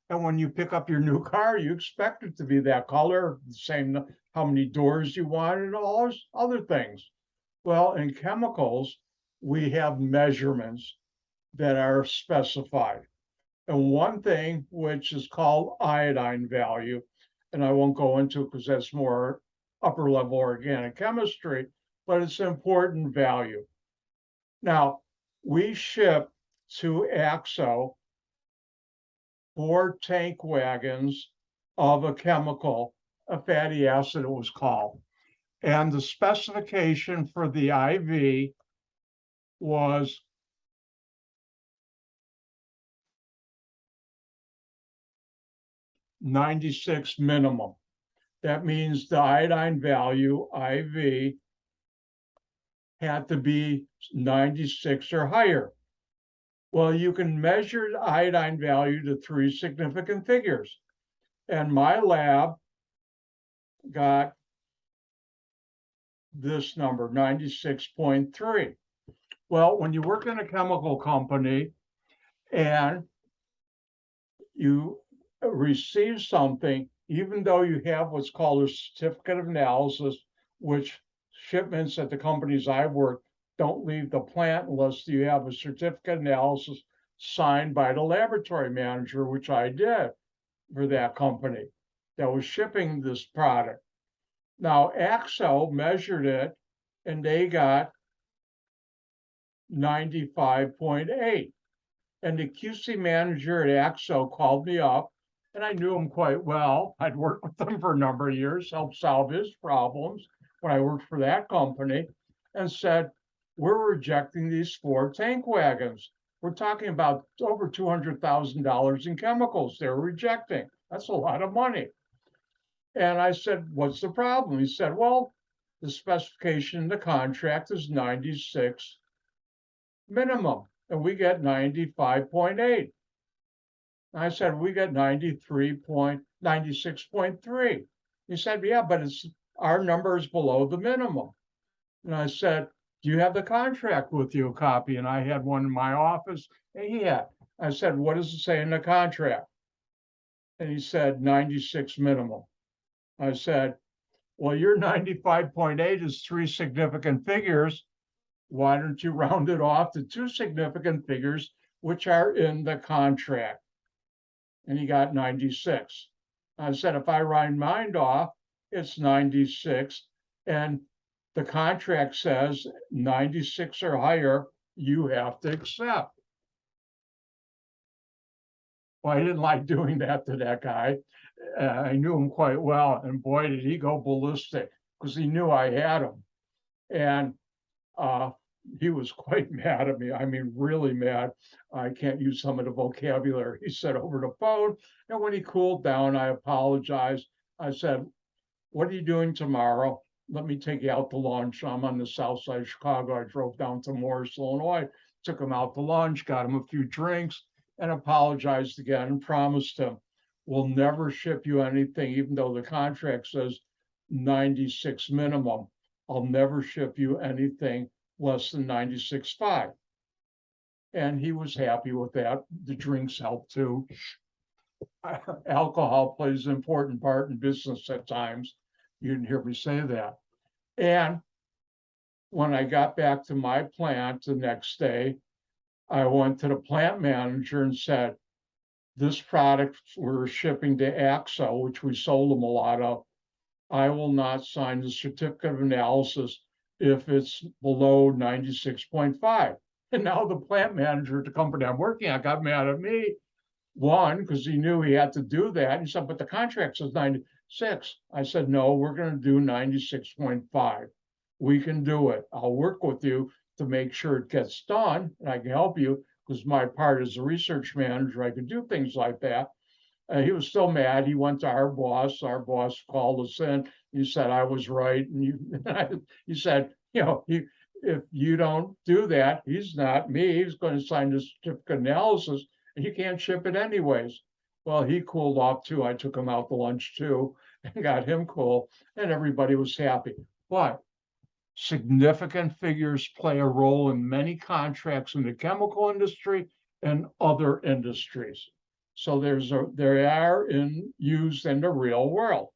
And when you pick up your new car, you expect it to be that color, the same, how many doors you want, and all those other things. Well, in chemicals, we have measurements that are specified. And one thing, which is called iodine value, and I won't go into it because that's more upper level organic chemistry, but it's an important value. Now, we ship to AXO 4 tank wagons of a chemical, a fatty acid it was called. And the specification for the IV was 96 minimum. That means the iodine value, IV, had to be 96 or higher. Well, you can measure the iodine value to 3 significant figures. And my lab got this number, 96.3. Well, when you work in a chemical company and you receive something, even though you have what's called a certificate of analysis, which shipments at the companies I've worked don't leave the plant unless you have a certificate analysis signed by the laboratory manager, which I did for that company that was shipping this product. Now, AXO measured it and they got 95.8. And the QC manager at AXO called me up, and I knew him quite well. I'd worked with him for a number of years, helped solve his problems when I worked for that company, and said, we're rejecting these 4 tank wagons. We're talking about over $200,000 in chemicals they're rejecting. That's a lot of money. And I said, what's the problem? He said, well, the specification in the contract is 96 minimum, and we get 95.8. I said, we got 96.3. He said, yeah, but our number is below the minimum. And I said, do you have the contract with you, a copy? And I had one in my office, and he had. I said, what does it say in the contract? And he said, 96 minimum. I said, well, your 95.8 is 3 significant figures. Why don't you round it off to 2 significant figures, which are in the contract? And he got 96. I said, if I round mine off, it's 96. And the contract says 96 or higher, you have to accept. Well, I didn't like doing that to that guy. I knew him quite well. And boy, did he go ballistic because he knew I had him. And he was quite mad at me. I mean, really mad. I can't use some of the vocabulary he said over the phone. And when he cooled down, I apologized. I said, what are you doing tomorrow? Let me take you out to lunch. I'm on the south side of Chicago. I drove down to Morris, Illinois, took him out to lunch, got him a few drinks, and apologized again and promised him, we'll never ship you anything, even though the contract says 96 minimum. I'll never ship you anything less than 96.5. And he was happy with that. The drinks helped too. Alcohol plays an important part in business at times. You didn't hear me say that. And when I got back to my plant the next day, I went to the plant manager and said, this product we're shipping to AXO, which we sold them a lot of, I will not sign the certificate of analysis if it's below 96.5. And now the plant manager at the company I'm working at got mad at me. One, because he knew he had to do that. He said, but the contract says 96. I said, no, we're going to do 96.5. We can do it. I'll work with you to make sure it gets done. And I can help you because my part as a research manager, I could do things like that. He was still mad. He went to our boss. Our boss called us in. He said, I was right. And he said, you know, if you don't do that, he's not me. He's going to sign the certificate analysis. And you can't ship it anyways. Well, he cooled off too. I took him out to lunch too and got him cool. And everybody was happy. But significant figures play a role in many contracts in the chemical industry and other industries. So they are used in the real world.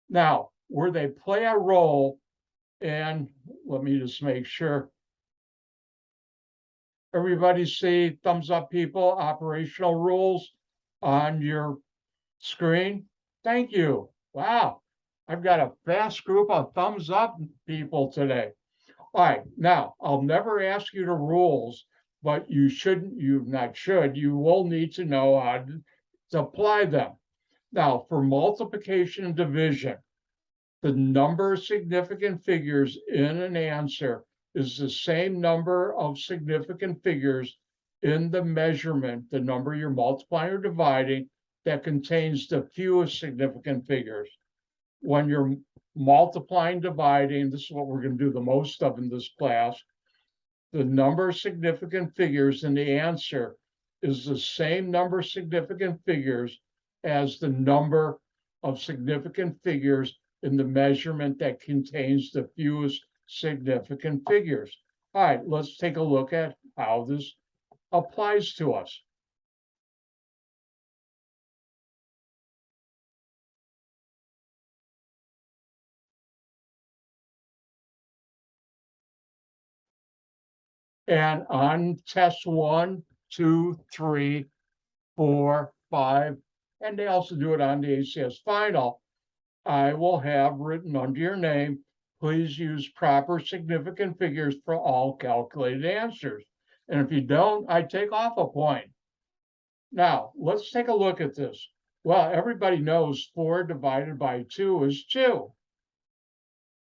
Now, where they play a role, and let me just make sure. Everybody see thumbs up, people, operational rules on your screen? Thank you. Wow, I've got a fast group of thumbs up people today. All right, now I'll never ask you the rules, but you will need to know how to apply them. Now, for multiplication and division, the number of significant figures in an answer is the same number of significant figures in the measurement, the number you're multiplying or dividing, that contains the fewest significant figures. When you're multiplying, dividing, this is what we're going to do the most of in this class, the number of significant figures in the answer is the same number of significant figures as the number of significant figures in the measurement that contains the fewest significant figures. All right, let's take a look at how this applies to us. And on test 1, 2, 3, 4, 5, and they also do it on the ACS final, I will have written under your name, please use proper significant figures for all calculated answers. And if you don't, I take off a point. Now, let's take a look at this. Well, everybody knows 4 divided by 2 is 2.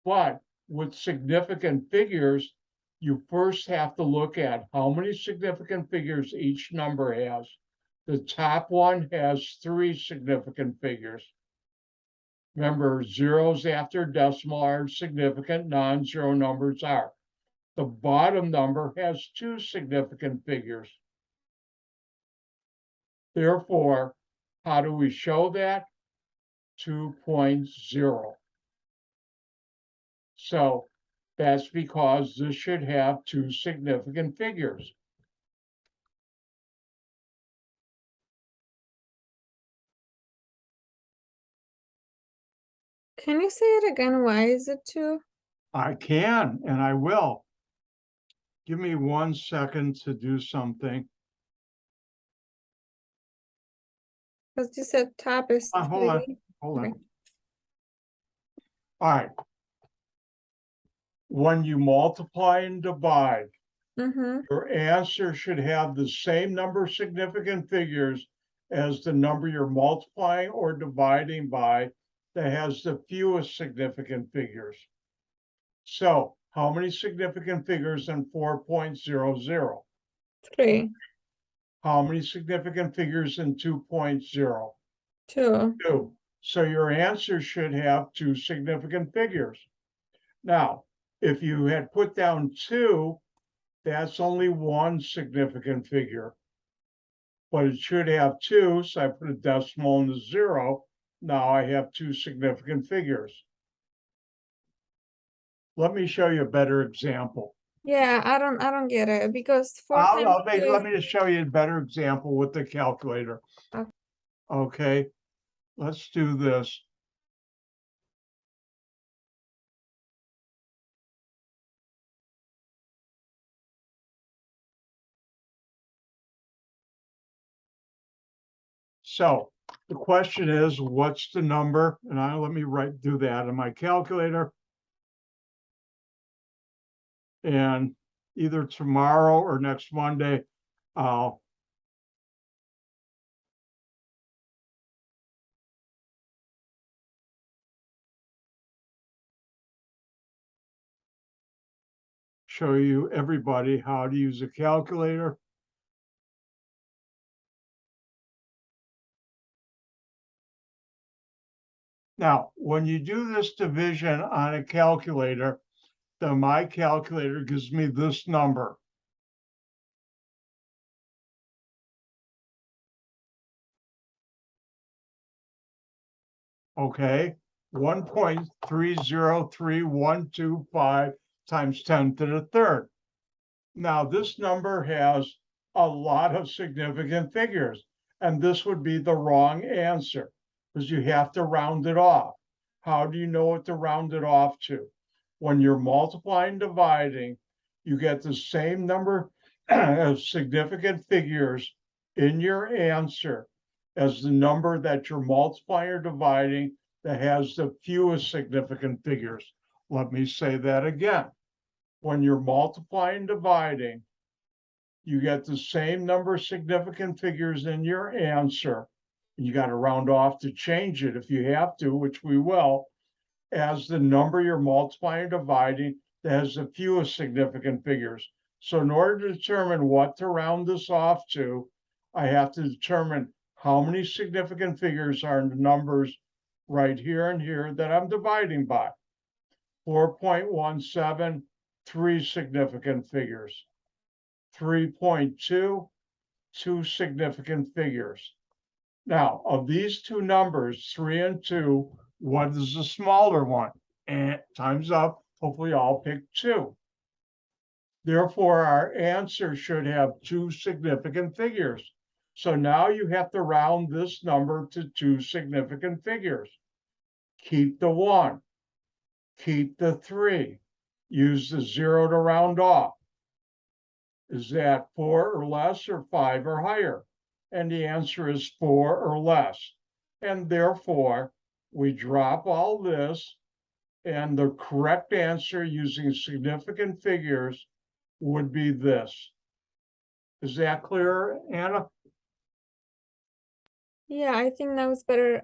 But with significant figures, you first have to look at how many significant figures each number has. The top one has 3 significant figures. Remember, zeros after decimal are significant, non-zero numbers are. The bottom number has 2 significant figures. Therefore, how do we show that? 2.0. So that's because this should have 2 significant figures. Can you say it again? Why is it 2? I can, and I will. Give me 1 second to do something. Because you said top is Hold on, 3. hold on. Okay. All right. When you multiply and divide, your answer should have the same number of significant figures as the number you're multiplying or dividing by that has the fewest significant figures. So how many significant figures in 4.00? 3. How many significant figures in 2.0? 2. 2. So your answer should have 2 significant figures. Now, if you had put down 2, that's only 1 significant figure. But it should have 2, so I put a decimal in the 0. Now I have 2 significant figures. Let me show you a better example. Yeah, I don't get it because 4 times 2 let me just show you a better example with the calculator. Okay. Okay, let's do this. So the question is, what's the number? And let me do that in my calculator. And either tomorrow or next Monday, I'll show you everybody how to use a calculator. Now, when you do this division on a calculator, then my calculator gives me this number. Okay, 1.303125 times 10 to the third. Now, this number has a lot of significant figures, and this would be the wrong answer because you have to round it off. How do you know what to round it off to? When you're multiplying, dividing, you get the same number of significant figures in your answer as the number that you're multiplying or dividing that has the fewest significant figures. Let me say that again. When you're multiplying and dividing, you get the same number of significant figures in your answer. You got to round off to change it if you have to, which we will, as the number you're multiplying or dividing that has the fewest significant figures. So in order to determine what to round this off to, I have to determine how many significant figures are in the numbers right here and here that I'm dividing by. 4.17, 3 significant figures. 3.2, 2 significant figures. Now, of these two numbers, 3 and 2, what is the smaller one? And time's up. Hopefully all pick 2. Therefore, our answer should have 2 significant figures. So now you have to round this number to 2 significant figures. Keep the 1. Keep the 3. Use the 0 to round off. Is that 4 or less or 5 or higher? And the answer is 4 or less. And therefore, we drop all this, and the correct answer using significant figures would be this. Is that clear, Anna? Yeah, I think that was better.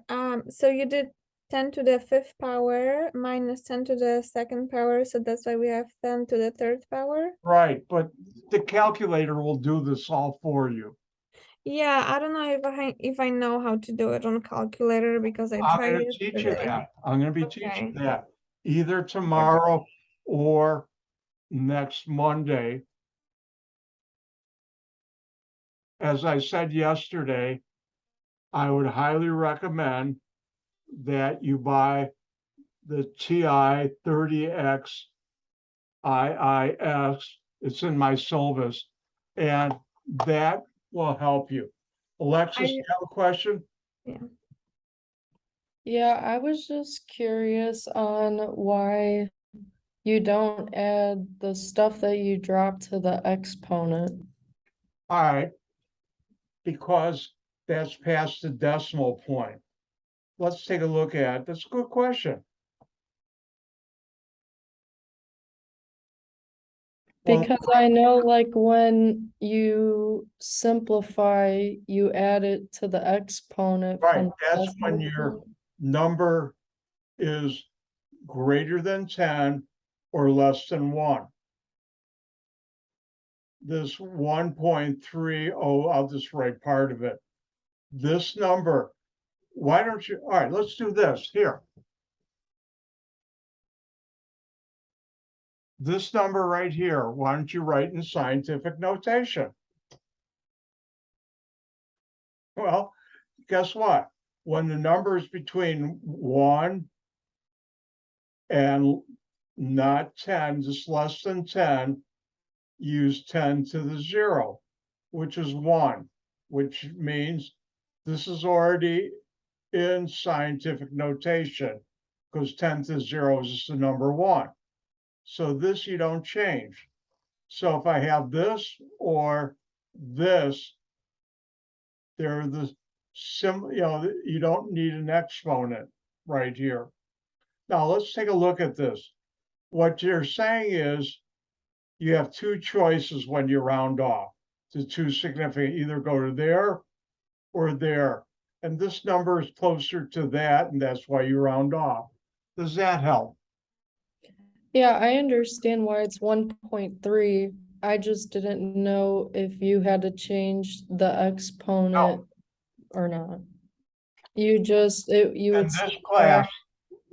So you did 10 to the 5th power minus 10 to the 2nd power, so that's why we have 10 to the 3rd power. Right, but the calculator will do this all for you. Yeah, I don't know if I know how to do it on a calculator because I I'm tried going it to teach you today. that. I'm going to be Okay. teaching that either tomorrow or next Monday. As I said yesterday, I would highly recommend that you buy the TI 30X IIS. It's in my syllabus, and that will help you. Alexis, you have a question? Yeah, I was just curious on why you don't add the stuff that you drop to the exponent. All right, because that's past the decimal point. Let's take a look at it. That's a good question. Well, Because I know like when you simplify, you add it to the exponent right, from the that's when decimal your point. number is greater than 10 or less than 1. This 1.30, I'll just write part of it. This number, why don't you, all right, let's do this here. This number right here, why don't you write in scientific notation? Well, guess what? When the number is between 1 and not 10, just less than 10, use 10 to the 0, which is 1, which means this is already in scientific notation because 10 to 0 is just the number 1. So this you don't change. So if I have this or this, they're the you don't need an exponent right here. Now let's take a look at this. What you're saying is you have 2 choices when you round off to 2 significant, either go to there or there. And this number is closer to that, and that's why you round off. Does that help? Yeah, I understand why it's 1.3. I just didn't know if you had to change the exponent or not. You just you In would this class,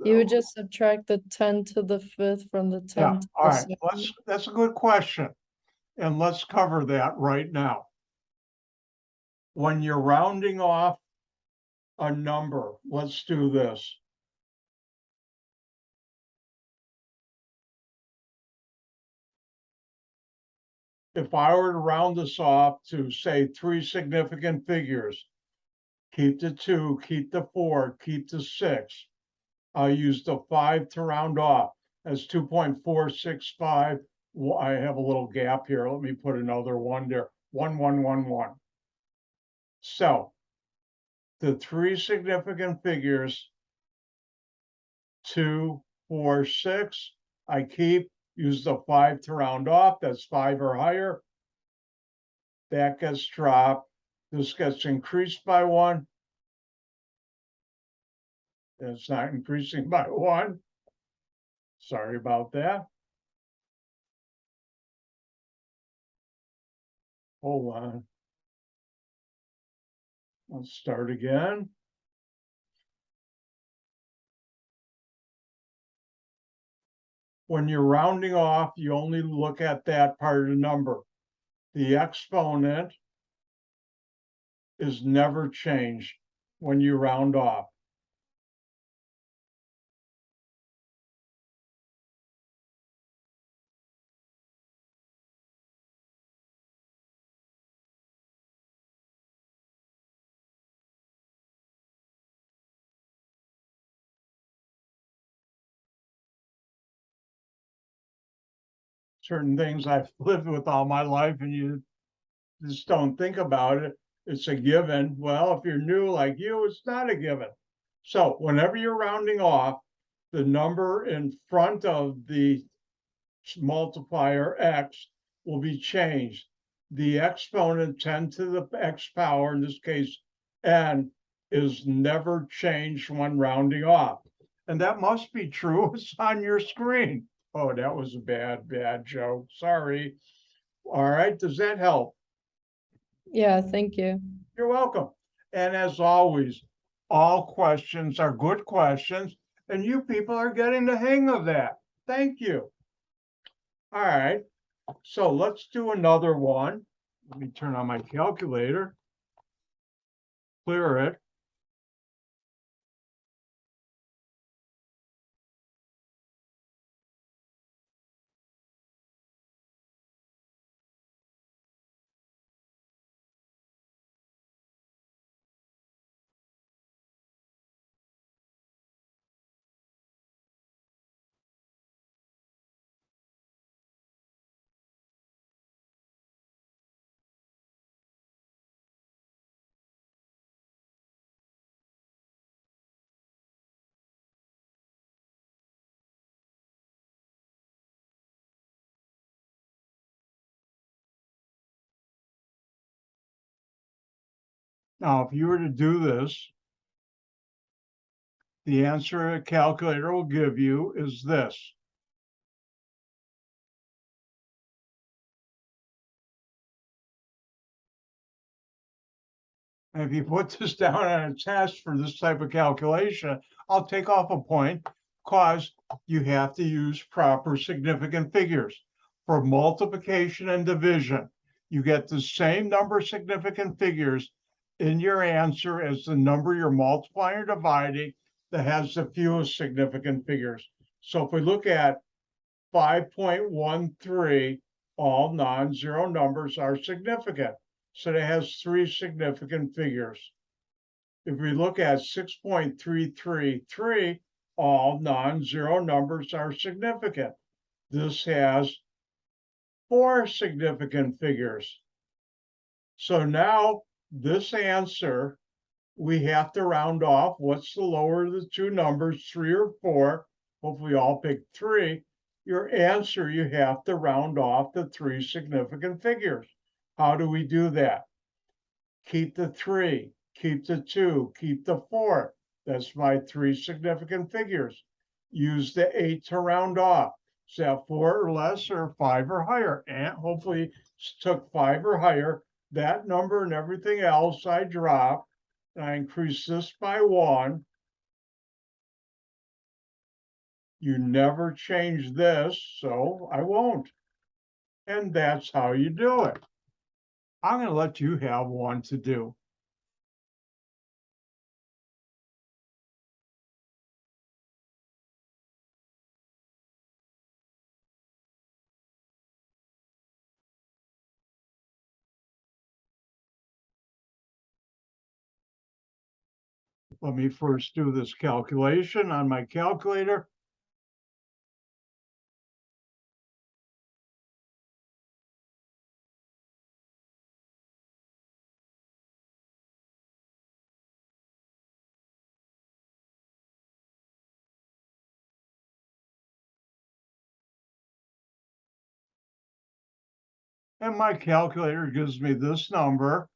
you would just subtract the 10 to the 5th from the 10 yeah, to all the right, 2nd. that's a good question. And let's cover that right now. When you're rounding off a number, let's do this. If I were to round this off to say 3 significant figures, keep the 2, keep the 4, keep the 6. I'll use the 5 to round off as 2.465. Well, I have a little gap here. Let me put another 1 there. 1111. So the 3 significant figures, 2, 4, 6, I keep, use the 5 to round off. That's 5 or higher. That gets dropped. This gets increased by 1. and it's not increasing by 1. Sorry about that. Hold on. Let's start again. When you're rounding off, you only look at that part of the number. The exponent is never changed when you round off. Certain things I've lived with all my life, and you just don't think about it. It's a given. Well, if you're new like you, it's not a given. So whenever you're rounding off, the number in front of the multiplier x will be changed. The exponent 10 to the x power, in this case n, is never changed when rounding off. And that must be true. It's on your screen. Oh, that was a bad joke. Sorry. All right, does that help? Yeah, thank you. You're welcome. And as always, all questions are good questions, and you people are getting the hang of that. Thank you. All right, so let's do another one. Let me turn on my calculator, clear it. Now, if you were to do this, the answer a calculator will give you is this. And if you put this down on a test for this type of calculation, I'll take off a point because you have to use proper significant figures. For multiplication and division, you get the same number of significant figures in your answer as the number you're multiplying or dividing that has the fewest significant figures. So if we look at 5.13, all non-zero numbers are significant. So it has 3 significant figures. If we look at 6.333, all non-zero numbers are significant. This has 4 significant figures. So now this answer, we have to round off. What's the lower of the two numbers, 3 or 4? Hopefully all pick 3. Your answer, you have to round off the 3 significant figures. How do we do that? Keep the 3, keep the 2, keep the 4. That's my 3 significant figures. Use the 8 to round off. Is that 4 or less or 5 or higher? And hopefully took 5 or higher. That number and everything else I drop, and I increase this by 1. You never change this, so I won't. And that's how you do it. I'm going to let you have one to do. Let me first do this calculation on my calculator. And my calculator gives me this number.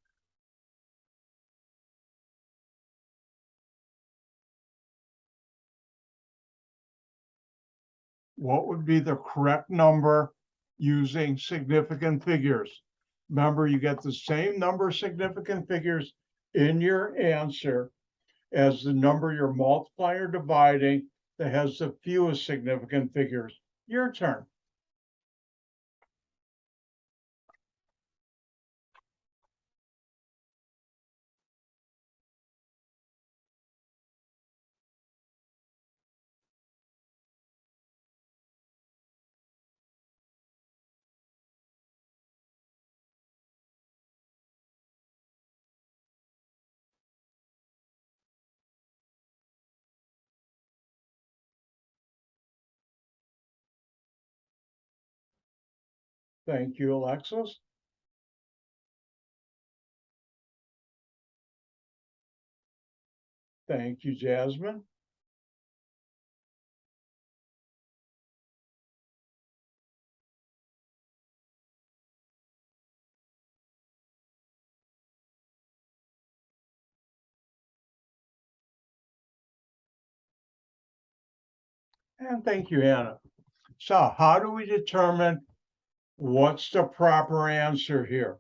what would be the correct number using significant figures? Remember, you get the same number of significant figures in your answer as the number you're multiplying or dividing that has the fewest significant figures. Your turn. Thank you, Alexis. Thank you, Jasmine. And thank you, Anna. So how do we determine what's the proper answer here?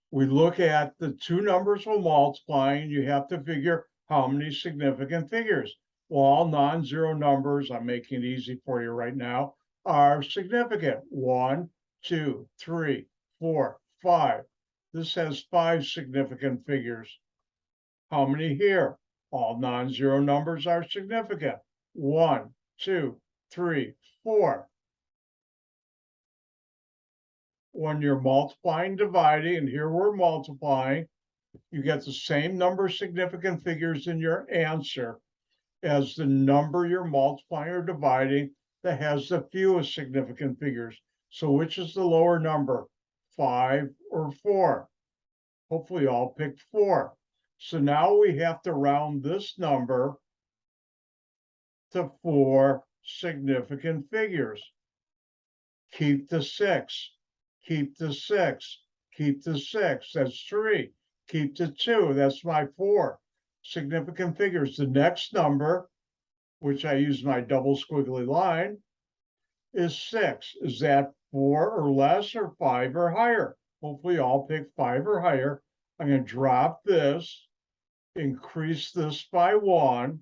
We look at the two numbers we're multiplying. You have to figure how many significant figures. Well, all non-zero numbers, I'm making it easy for you right now, are significant. 1, 2, 3, 4, 5. This has 5 significant figures. How many here? All non-zero numbers are significant. 1, 2, 3, 4. When you're multiplying, dividing, and here we're multiplying, you get the same number of significant figures in your answer as the number you're multiplying or dividing that has the fewest significant figures. So which is the lower number, 5 or 4? Hopefully you all picked 4. So now we have to round this number to 4 significant figures. Keep the 6, keep the 6, keep the 6, that's 3. Keep the 2, that's my 4 significant figures. The next number, which I use my double squiggly line, is 6. Is that 4 or less or 5 or higher? Hopefully all pick 5 or higher. I'm going to drop this, increase this by 1.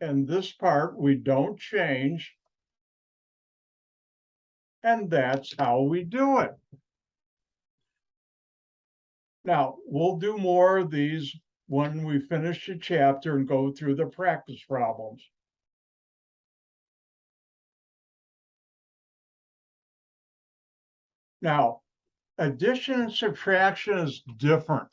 And this part we don't change. And that's how we do it. Now, we'll do more of these when we finish the chapter and go through the practice problems. Now, addition and subtraction is different.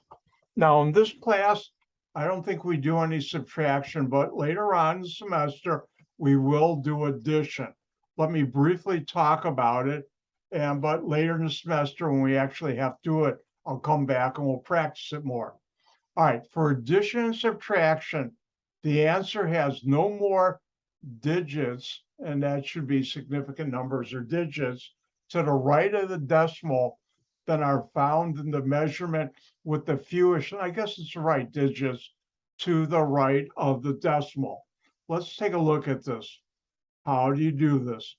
Now, in this class, I don't think we do any subtraction, but later on in the semester, we will do addition. Let me briefly talk about it. But later in the semester, when we actually have to do it, I'll come back and we'll practice it more. All right, for addition and subtraction, the answer has no more digits, and that should be significant numbers or digits, to the right of the decimal than are found in the measurement with the fewest, I guess it's the right digits, to the right of the decimal. Let's take a look at this. How do you do this?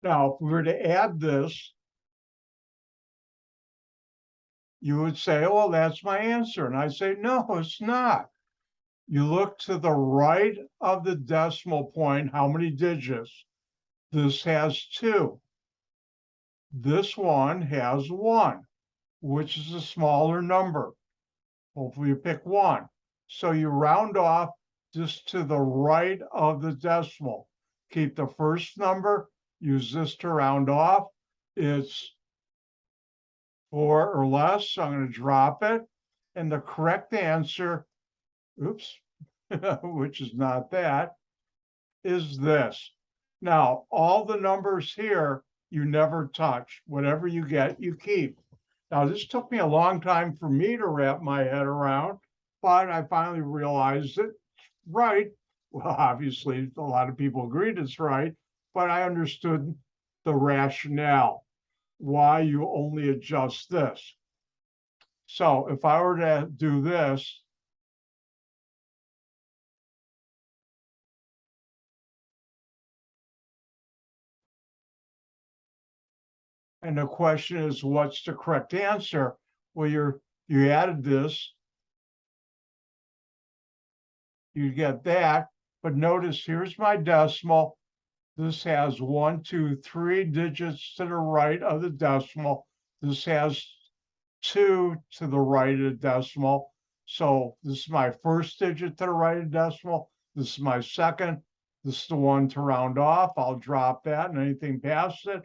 Now, if we were to add this, you would say, oh, that's my answer. And I say, no, it's not. You look to the right of the decimal point, how many digits? This has 2. This one has 1, which is a smaller number. Hopefully you pick 1. So you round off just to the right of the decimal. Keep the first number, use this to round off. It's 4 or less, so I'm going to drop it. And the correct answer, oops, which is not that, is this. Now, all the numbers here, you never touch. Whatever you get, you keep. Now, this took me a long time for me to wrap my head around, but I finally realized it. Right. Well, obviously, a lot of people agreed it's right, but I understood the rationale. why you only adjust this. So if I were to do this, and the question is, what's the correct answer? Well, you added this, you get that, but notice here's my decimal. This has 1, 2, 3 digits to the right of the decimal. This has 2 to the right of the decimal. So this is my first digit to the right of the decimal. This is my second. This is the one to round off. I'll drop that and anything past it.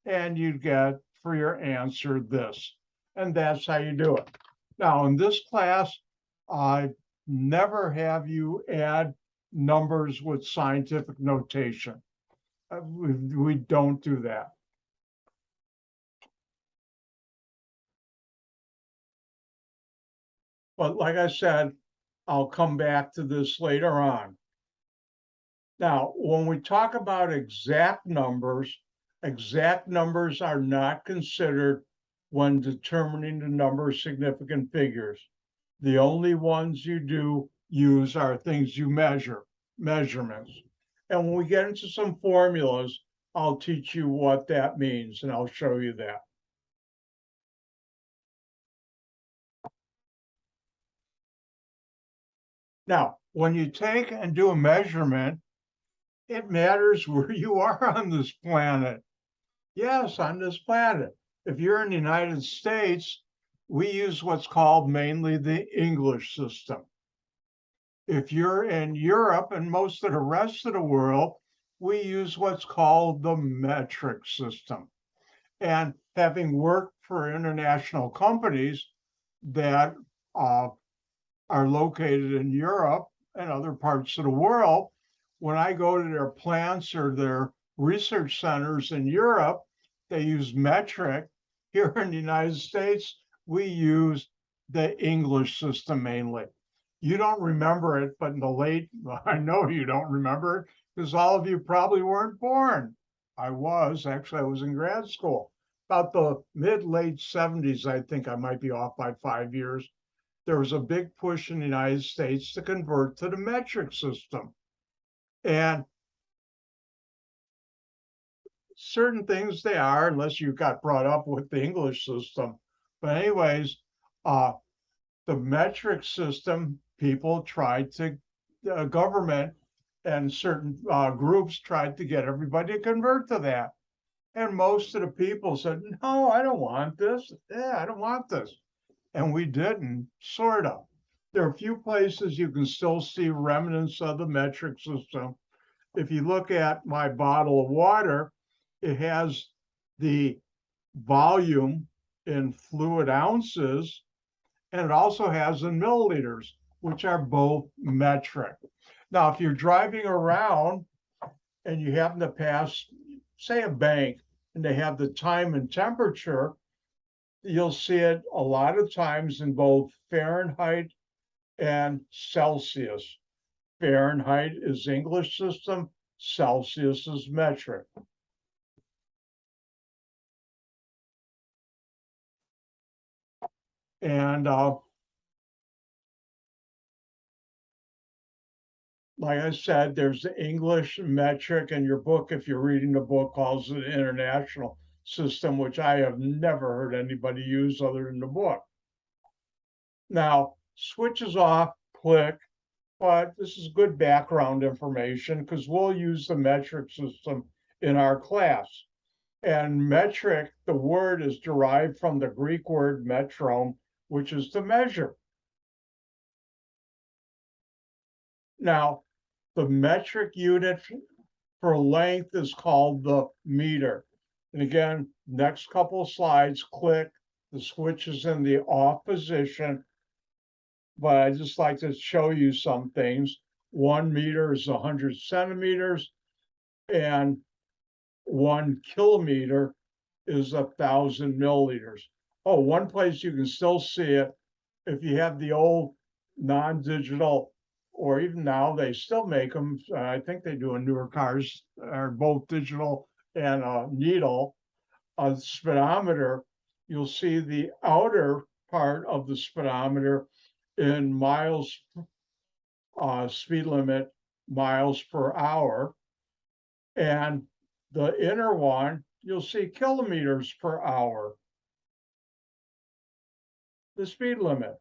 And you get for your answer this. And that's how you do it. Now in this class, I never have you add numbers with scientific notation. We don't do that. But like I said, I'll come back to this later on. Now, when we talk about exact numbers are not considered when determining the number of significant figures. The only ones you do use are things you measure, measurements. And when we get into some formulas, I'll teach you what that means, and I'll show you that. Now, when you take and do a measurement, it matters where you are on this planet. Yes, on this planet. If you're in the United States, we use what's called mainly the English system. If you're in Europe and most of the rest of the world, we use what's called the metric system. And having worked for international companies that are located in Europe and other parts of the world, when I go to their plants or their research centers in Europe, they use metric. Here in the United States, we use the English system mainly. You don't remember it, but in the late, I know you don't remember it because all of you probably weren't born. I was in grad school. About the mid-late 70s, I think I might be off by 5 years. There was a big push in the United States to convert to the metric system. And certain things they are, unless you got brought up with the English system. But anyways, the metric system, people tried to, government and certain groups tried to get everybody to convert to that. And most of the people said, no, I don't want this. Yeah, I don't want this. And we didn't, sort of. There are a few places you can still see remnants of the metric system. If you look at my bottle of water, it has the volume in fluid ounces, and it also has in milliliters, which are both metric. Now, if you're driving around and you happen to pass, say, a bank, and they have the time and temperature, you'll see it a lot of times in both Fahrenheit and Celsius. Fahrenheit is English system, Celsius is metric. And like I said, there's the English metric, and your book, if you're reading the book, calls it international system, which I have never heard anybody use other than the book. Now, switches off, click, but this is good background information because we'll use the metric system in our class. And metric, the word is derived from the Greek word metron, which is to measure. Now, the metric unit for length is called the meter. And again, next couple of slides, click, the switch is in the off position. But I just like to show you some things. 1 meter is 100 centimeters, and 1 kilometer is 1,000 milliliters. Oh, one place you can still see it, if you have the old non-digital, or even now they still make them, I think they do in newer cars, are both digital and needle. a speedometer, you'll see the outer part of the speedometer in miles, speed limit, miles per hour. And the inner one, you'll see kilometers per hour, the speed limit.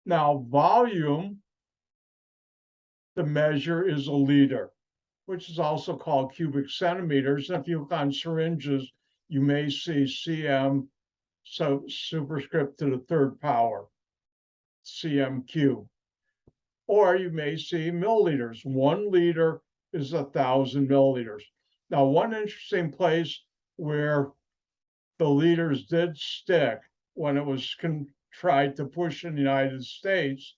Now, volume, the measure is a liter, which is also called cubic centimeters. And if you look on syringes, you may see cm, so superscript to the third power, cm cube. Or you may see milliliters. 1 liter is 1,000 milliliters. Now, one interesting place where the liters did stick when it was tried to push in the United States,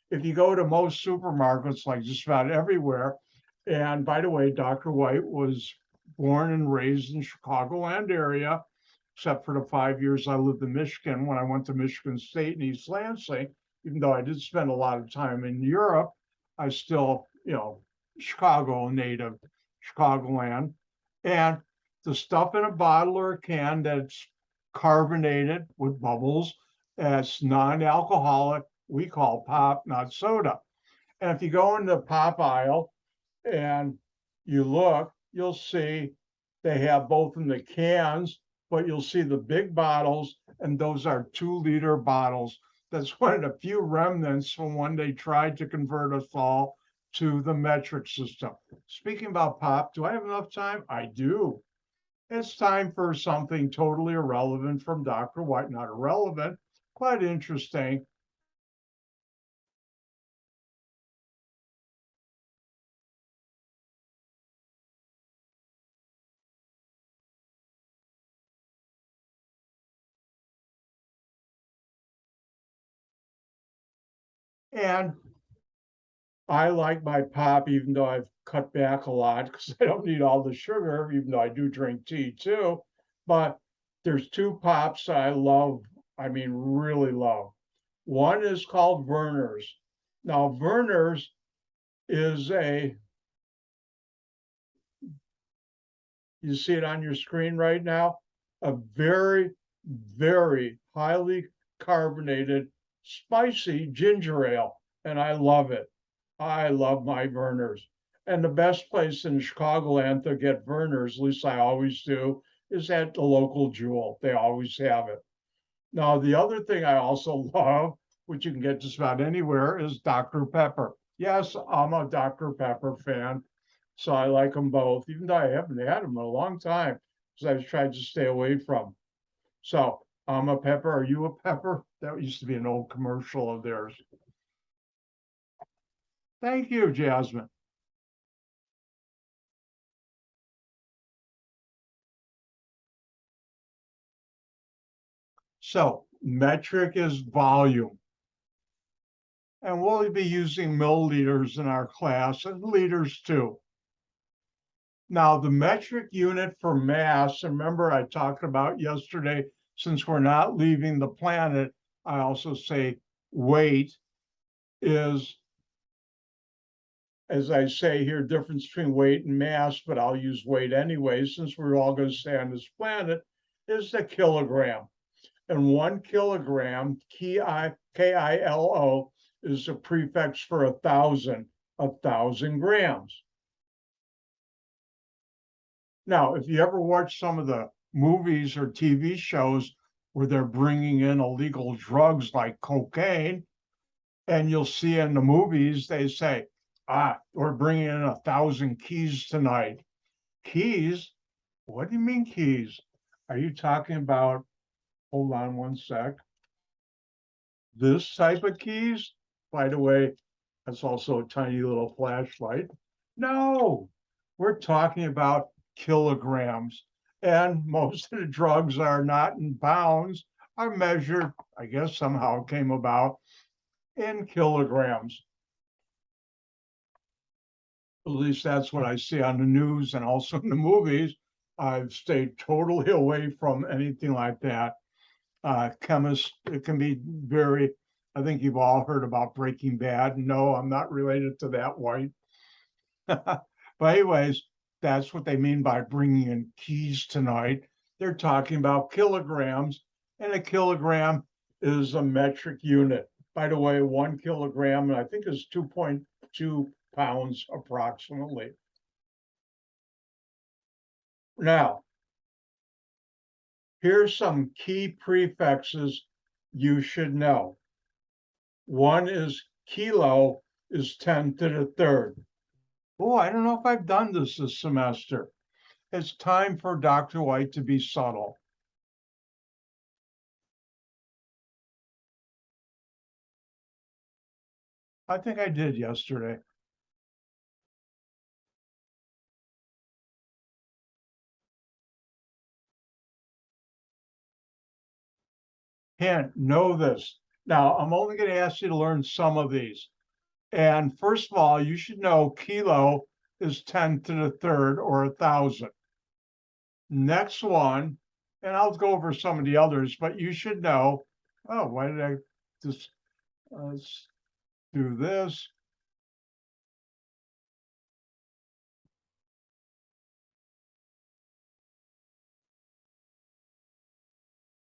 if you go to most supermarkets, like just about everywhere, and by the way, Dr. White was born and raised in Chicagoland area, except for the 5 years I lived in Michigan when I went to Michigan State in East Lansing. Even though I did spend a lot of time in Europe, I still, Chicago native, Chicagoland. And the stuff in a bottle or a can that's carbonated with bubbles, that's non-alcoholic, we call pop, not soda. And if you go in the pop aisle and you look, you'll see they have both in the cans, but you'll see the big bottles, and those are 2-liter bottles. That's one of the few remnants from when they tried to convert us all to the metric system. Speaking about pop, do I have enough time? I do. It's time for something totally irrelevant from Dr. White. Not irrelevant, quite interesting. And I like my pop, even though I've cut back a lot because I don't need all the sugar, even though I do drink tea too. But there's 2 pops I love, I mean, really love. One is called Werner's. Now, Werner's is you see it on your screen right now, a very, very highly carbonated, spicy ginger ale, and I love it. I love my Werner's. And the best place in Chicagoland to get Werner's, at least I always do, is at the local Jewel. They always have it. Now, the other thing I also love, which you can get just about anywhere, is Dr. Pepper. Yes, I'm a Dr. Pepper fan, so I like them both, even though I haven't had them in a long time, because I've tried to stay away from. So I'm a Pepper. Are you a Pepper? That used to be an old commercial of theirs. Thank you, Jasmine. So metric is volume. And we'll be using milliliters in our class and liters too. Now, the metric unit for mass, remember I talked about yesterday, since we're not leaving the planet, I also say weight is, as I say here, difference between weight and mass, but I'll use weight anyway, since we're all going to stay on this planet, is the kilogram. And 1 kilogram, K-I-L-O, is a prefix for 1,000 grams. Now, if you ever watch some of the movies or TV shows where they're bringing in illegal drugs like cocaine, and you'll see in the movies, they say, we're bringing in 1,000 keys tonight. Keys? What do you mean keys? Are you talking about, hold on one sec, this type of keys? By the way, that's also a tiny little flashlight. No, we're talking about kilograms. And most of the drugs are not in pounds, are measured, I guess somehow came about, in kilograms. At least that's what I see on the news and also in the movies. I've stayed totally away from anything like that. Chemists, it can be very, I think you've all heard about Breaking Bad. No, I'm not related to that, White. But anyways, That's what they mean by bringing in keys tonight. They're talking about kilograms, and a kilogram is a metric unit. By the way, 1 kilogram, I think, is 2.2 pounds approximately. Now, here's some key prefixes you should know. One is kilo is 10 to the third. Oh, I don't know if I've done this semester. It's time for Dr. White to be subtle. I think I did yesterday. Hint, know this. Now, I'm only going to ask you to learn some of these. And first of all, you should know kilo is 10 to the third or 1,000. Next one, and I'll go over some of the others, but you should know, oh, why did I just let's do this?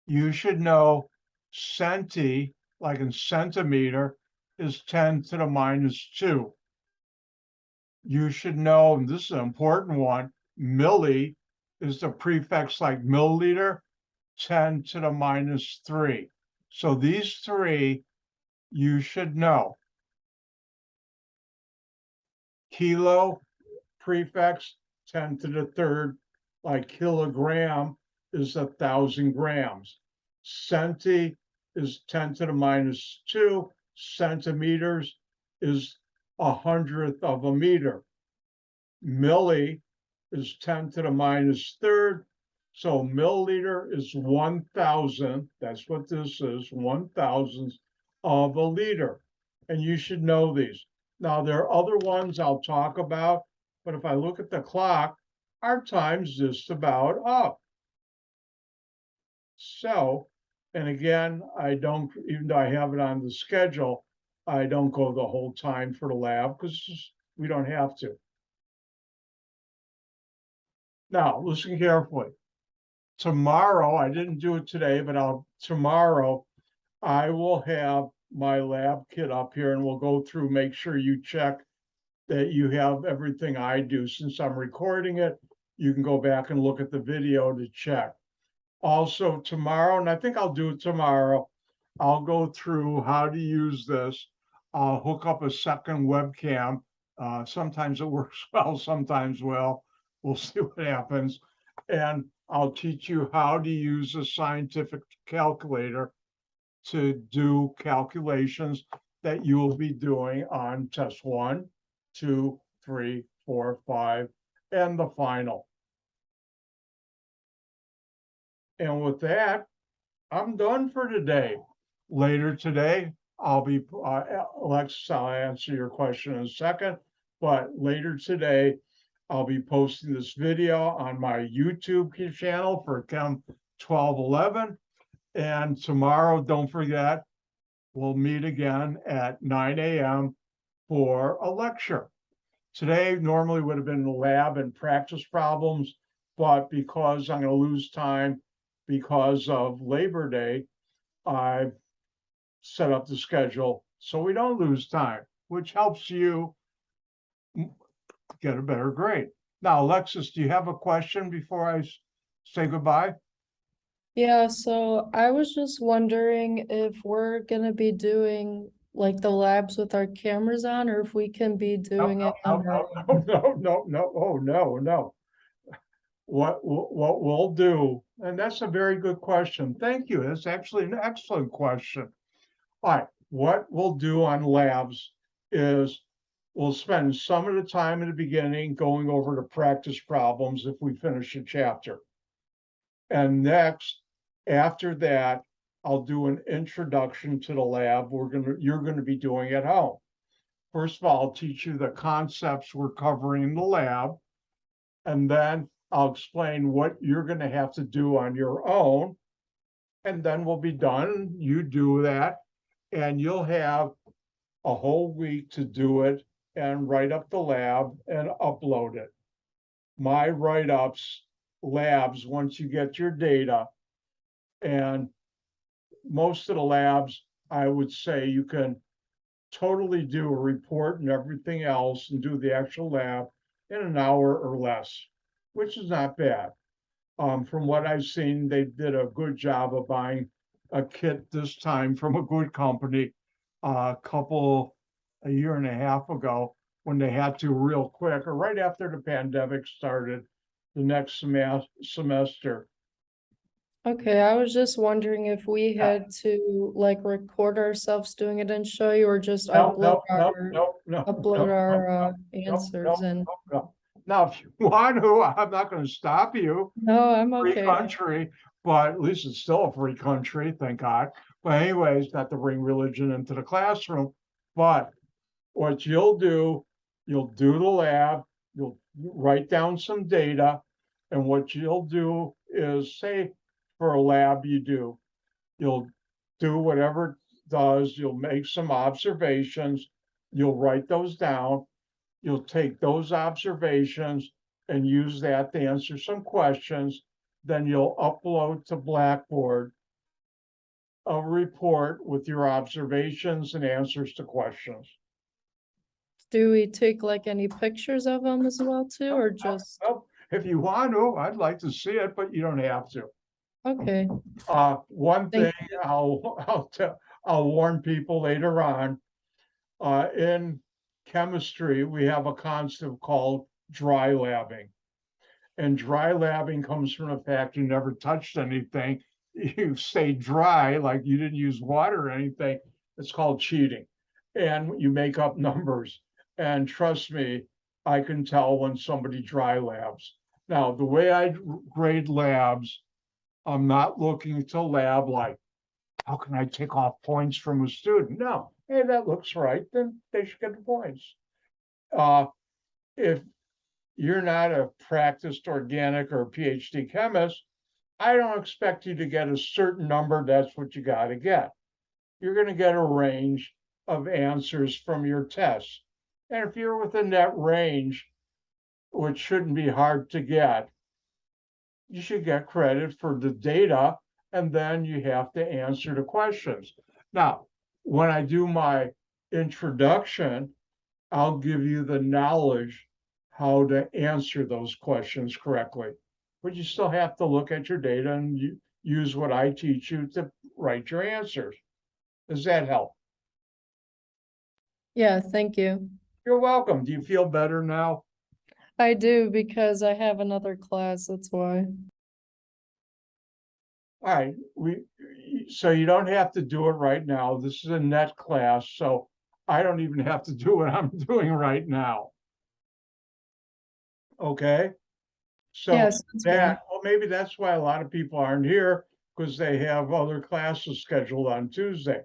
You should know centi, like in centimeter, is 10 to the minus 2. You should know, and this is an important one, milli is the prefix like milliliter, 10 to the minus 3. So these three you should know. Kilo prefix 10 to the third, like kilogram is 1,000 grams. Centi is 10 to the minus 2. Centimeters is 100th of a meter. Milli is 10 to the minus third. So milliliter is 1,000. That's what this is, 1,000th of a liter. And you should know these. Now, there are other ones I'll talk about, but if I look at the clock, our time's just about up. So, and again, I don't, even though I have it on the schedule, I don't go the whole time for the lab because we don't have to. Now, listen carefully. Tomorrow, I didn't do it today, but tomorrow, I will have my lab kit up here and we'll go through, make sure you check that you have everything I do. Since I'm recording it, you can go back and look at the video to check. Also tomorrow, and I think I'll do it tomorrow, I'll go through how to use this. I'll hook up a second webcam. Sometimes it works well, sometimes well. We'll see what happens. And I'll teach you how to use a scientific calculator to do calculations that you will be doing on test 1, 2, 3, 4, 5, and the final. And with that, I'm done for today. Later today, I'll be, Alexis, I'll answer your question in a second, but later today, I'll be posting this video on my YouTube channel for Chem 1211. And tomorrow, don't forget, we'll meet again at 9 a.m. for a lecture. Today normally would have been the lab and practice problems, but because I'm going to lose time because of Labor Day, I've set up the schedule so we don't lose time, which helps you get a better grade. Now, Alexis, do you have a question before I say goodbye? Yeah, so I was just wondering if we're gonna be doing like the labs with our cameras on, or if we can be doing it on our own. No. Oh, no. What we'll do, and that's a very good question. Thank you. That's actually an excellent question. All right, what we'll do on labs is we'll spend some of the time in the beginning going over the practice problems if we finish a chapter. And next, after that, I'll do an introduction to the lab you're gonna be doing at home. First of all, I'll teach you the concepts we're covering in the lab, and then I'll explain what you're gonna have to do on your own, and then we'll be done. You do that, and you'll have a whole week to do it and write up the lab and upload it. my write-ups, labs, once you get your data. And most of the labs, I would say you can totally do a report and everything else and do the actual lab in an hour or less, which is not bad. From what I've seen, they did a good job of buying a kit this time from a good company a year and a half ago, when they had to real quick, or right after the pandemic started, the next semester. Okay, I was just wondering if we Yeah. had to like record ourselves doing it and show you, or just No, upload no, our no, no, upload no, our no, answers no, and no. Now, if you want to, I'm not going to stop you. no, I'm Free okay. country, but at least it's still a free country, thank God. But anyways, not to bring religion into the classroom. But what you'll do the lab, you'll write down some data, and what you'll do is, say, for a lab you'll do whatever it does, you'll make some observations, you'll write those down, you'll take those observations and use that to answer some questions. Then you'll upload to Blackboard a report with your observations and answers to questions. Do we take like any pictures of them as well too, or just, If you want to, I'd like to see it, but you don't have to. okay, One Thank thing I'll warn people later on, in chemistry, we have a concept called dry labbing. And dry labbing comes from the fact you never touched anything. You stayed dry, like you didn't use water or anything. It's called cheating. And you make up numbers. And trust me, I can tell when somebody dry labs. Now, the way I grade labs, I'm not looking to lab like, how can I take off points from a student? No, hey, that looks right, then they should get the points. If you're not a practiced organic or PhD chemist, I don't expect you to get a certain number. That's what you got to get. You're going to get a range of answers from your tests. And if you're within that range, which shouldn't be hard to get, you should get credit for the data, and then you have to answer the questions. Now, when I do my introduction, I'll give you the knowledge how to answer those questions correctly. But you still have to look at your data and use what I teach you to write your answers. Does that help? yeah, thank you. You're welcome. Do you feel better now? I do, because I have another class, that's why. All right, so you don't have to do it right now. This is a net class, so I don't even have to do what I'm doing right now. Okay? So Yes, that's good. well, maybe that's why a lot of people aren't here, because they have other classes scheduled on Tuesday.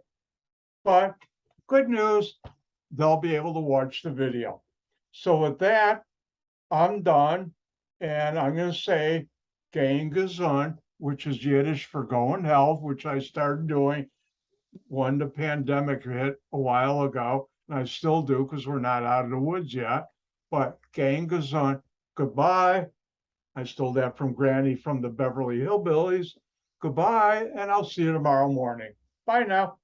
But good news, they'll be able to watch the video. So with that, I'm done, and I'm going to say "Gehen gesund," which is Yiddish for "go in health," which I started doing when the pandemic hit a while ago, and I still do because we're not out of the woods yet. But "Gehen gesund," goodbye. I stole that from Granny from the Beverly Hillbillies. Goodbye, and I'll see you tomorrow morning. Bye now.